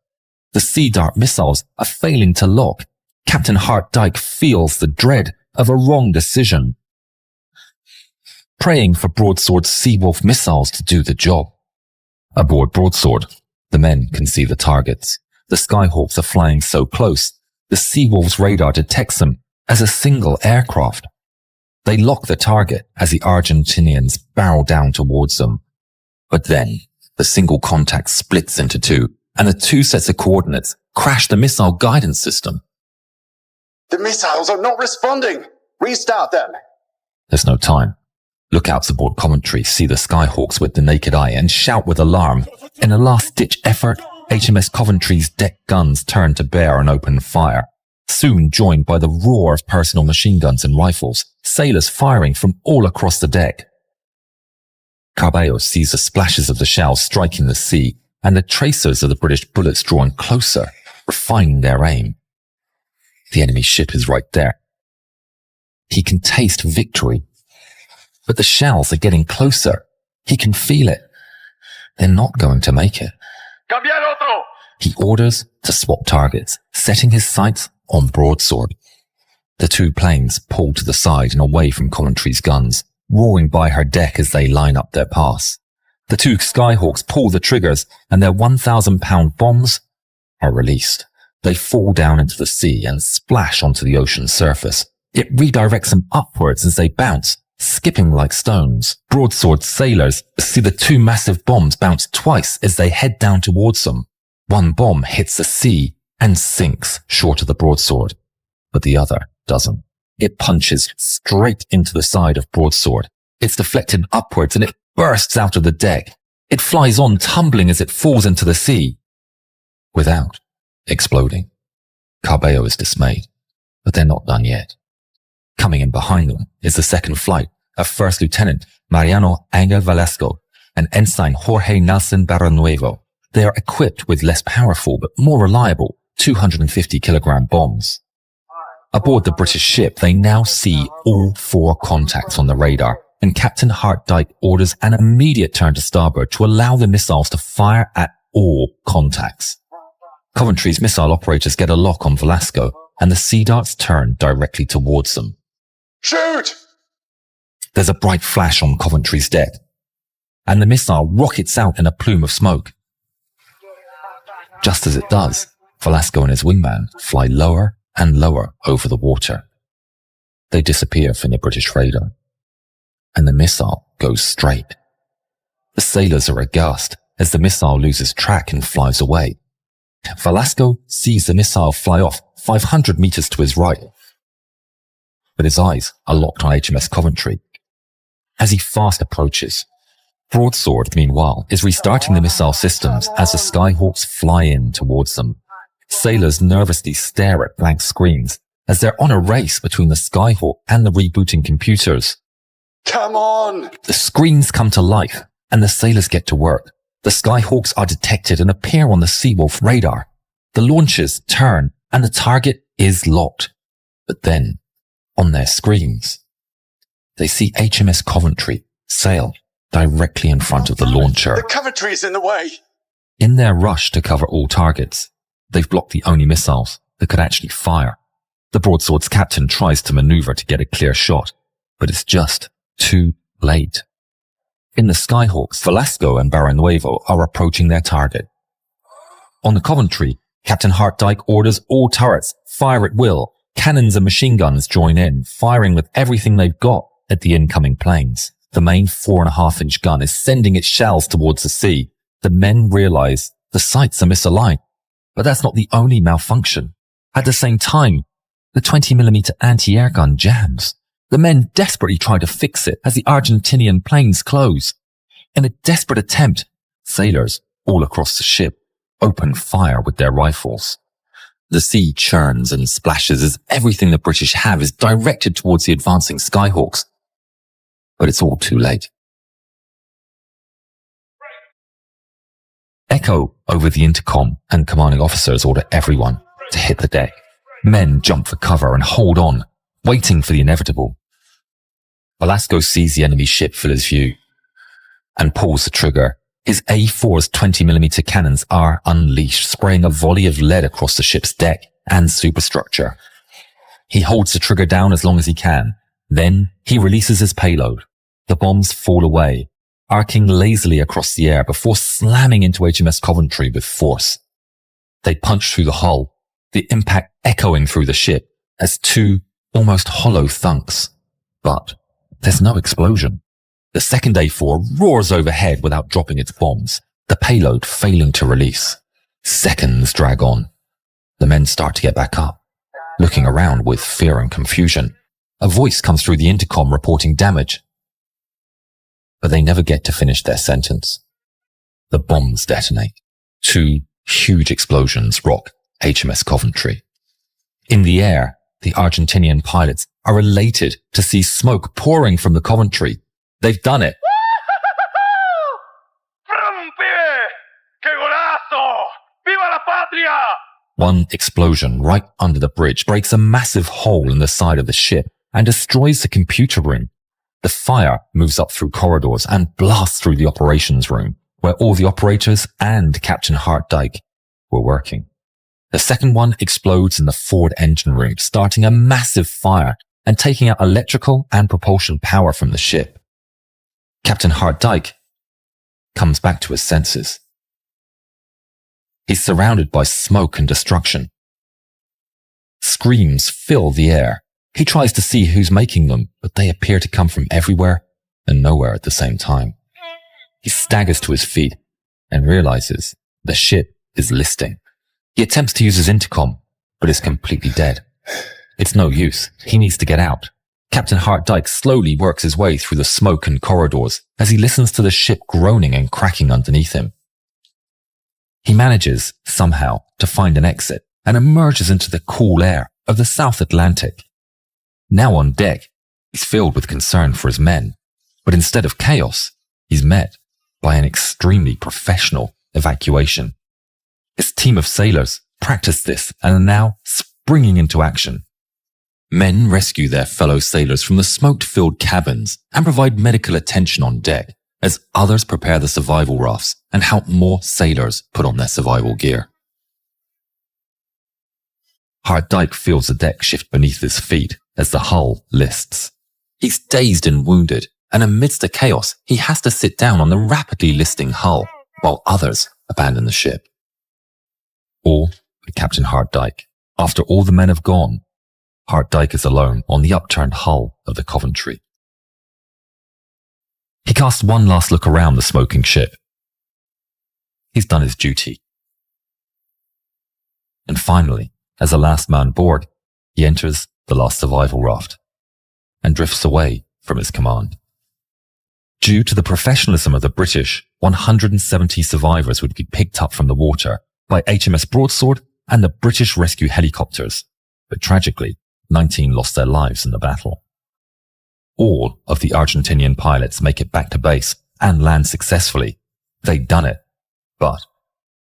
The Sea Dart missiles are failing to lock. Captain Hornell feels the dread of a wrong decision, praying for Broadsword's Seawolf missiles to do the job. Aboard Broadsword, the men can see the targets. The Skyhawks are flying so close, the Seawolf's radar detects them as a single aircraft. They lock the target as the Argentinians barrel down towards them. But then, the single contact splits into 2, and the 2 sets of coordinates crash the missile guidance system. The missiles are not responding. Restart them. There's no time. Lookouts aboard Coventry see the Skyhawks with the naked eye and shout with alarm. In a last-ditch effort, HMS Coventry's deck guns turn to bear and open fire, soon joined by the roar of personal machine guns and rifles, sailors firing from all across the deck. Carballo sees the splashes of the shells striking the sea and the tracers of the British bullets drawn closer, refining their aim. The enemy ship is right there. He can taste victory, but the shells are getting closer. He can feel it. They're not going to make it. Cambiar otro. He orders to swap targets, setting his sights on Broadsword. The 2 planes pull to the side and away from Coventry's guns, roaring by her deck as they line up their pass. The 2 Skyhawks pull the triggers and their 1,000-pound bombs are released. They fall down into the sea and splash onto the ocean surface. It redirects them upwards as they bounce, skipping like stones. Broadsword sailors see the 2 massive bombs bounce twice as they head down towards them. One bomb hits the sea and sinks short of the Broadsword, but the other doesn't. It punches straight into the side of Broadsword. It's deflected upwards and it bursts out of the deck. It flies on, tumbling as it falls into the sea, without exploding. Carballo is dismayed, but they're not done yet. Coming in behind them is the second flight of First Lieutenant Mariano Angel Velasco and Ensign Jorge Nelson Barranuevo. They are equipped with less powerful but more reliable 250-kilogram bombs. Aboard the British ship, they now see all 4 contacts on the radar, and Captain Hartdyke orders an immediate turn to starboard to allow the missiles to fire at all contacts. Coventry's missile operators get a lock on Velasco, and the Sea Darts turn directly towards them. Shoot! There's a bright flash on Coventry's deck, and the missile rockets out in a plume of smoke. Just as it does, Velasco and his wingman fly lower and lower over the water. They disappear from the British radar, and the missile goes straight. The sailors are aghast as the missile loses track and flies away. Velasco sees the missile fly off 500 meters to his right, but his eyes are locked on HMS Coventry. As he fast approaches, Broadsword, meanwhile, is restarting the missile systems as the Skyhawks fly in towards them. Sailors nervously stare at blank screens as they're on a race between the Skyhawk and the rebooting computers. Come on! The screens come to life, and the sailors get to work. The Skyhawks are detected and appear on the Seawolf radar. The launches turn, and the target is locked. But then, on their screens, they see HMS Coventry sail directly in front of the launcher. The Coventry is in the way! In their rush to cover all targets, they've blocked the only missiles that could actually fire. The Broadsword's captain tries to maneuver to get a clear shot, but it's just too late. In the Skyhawks, Velasco and Barranuevo are approaching their target. On the Coventry, Captain Hartdyke orders all turrets fire at will. Cannons and machine guns join in, firing with everything they've got at the incoming planes. The main 4.5-inch gun is sending its shells towards the sea. The men realize the sights are misaligned, but that's not the only malfunction. At the same time, the 20mm anti-air gun jams. The men desperately try to fix it as the Argentinian planes close. In a desperate attempt, sailors all across the ship open fire with their rifles. The sea churns and splashes as everything the British have is directed towards the advancing Skyhawks. But it's all too late. Echo over the intercom, and commanding officers order everyone to hit the deck. Men jump for cover and hold on, waiting for the inevitable. Velasco sees the enemy ship fill his view and pulls the trigger. His A4's 20mm cannons are unleashed, spraying a volley of lead across the ship's deck and superstructure. He holds the trigger down as long as he can. Then he releases his payload. The bombs fall away, arcing lazily across the air before slamming into HMS Coventry with force. They punch through the hull, the impact echoing through the ship as 2 almost hollow thunks. But there's no explosion. The second A4 roars overhead without dropping its bombs, the payload failing to release. Seconds drag on. The men start to get back up, looking around with fear and confusion. A voice comes through the intercom reporting damage. But they never get to finish their sentence. The bombs detonate. 2 huge explosions rock HMS Coventry. In the air, the Argentinian pilots are elated to see smoke pouring from the Coventry. They've done it. One explosion right under the bridge breaks a massive hole in the side of the ship and destroys the computer room. The fire moves up through corridors and blasts through the operations room, where all the operators and Captain Hartdyke were working. The second one explodes in the forward engine room, starting a massive fire and taking out electrical and propulsion power from the ship. Captain Hartdyke comes back to his senses. He's surrounded by smoke and destruction. Screams fill the air. He tries to see who's making them, but they appear to come from everywhere and nowhere at the same time. He staggers to his feet and realizes the ship is listing. He attempts to use his intercom, but is completely dead. It's no use. He needs to get out. Captain Hartdyke slowly works his way through the smoke and corridors as he listens to the ship groaning and cracking underneath him. He manages, somehow, to find an exit and emerges into the cool air of the South Atlantic. Now on deck, he's filled with concern for his men, but instead of chaos, he's met by an extremely professional evacuation. His team of sailors practiced this and are now springing into action. Men rescue their fellow sailors from the smoke-filled cabins and provide medical attention on deck, as others prepare the survival rafts and help more sailors put on their survival gear. Harddyke feels the deck shift beneath his feet as the hull lists. He's dazed and wounded, and amidst the chaos, he has to sit down on the rapidly listing hull, while others abandon the ship. All but Captain Harddyke. After all the men have gone, Harddyke is alone on the upturned hull of the Coventry. He casts one last look around the smoking ship. He's done his duty. And finally, as the last man aboard, he enters the last survival raft and drifts away from his command. Due to the professionalism of the British, 170 survivors would be picked up from the water by HMS Broadsword and the British rescue helicopters, but tragically, 19 lost their lives in the battle. All of the Argentinian pilots make it back to base and land successfully. They'd done it, but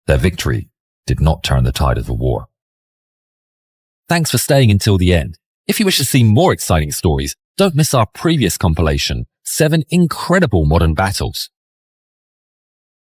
their victory did not turn the tide of the war. Thanks for staying until the end. If you wish to see more exciting stories, don't miss our previous compilation, 7 Incredible Modern Battles.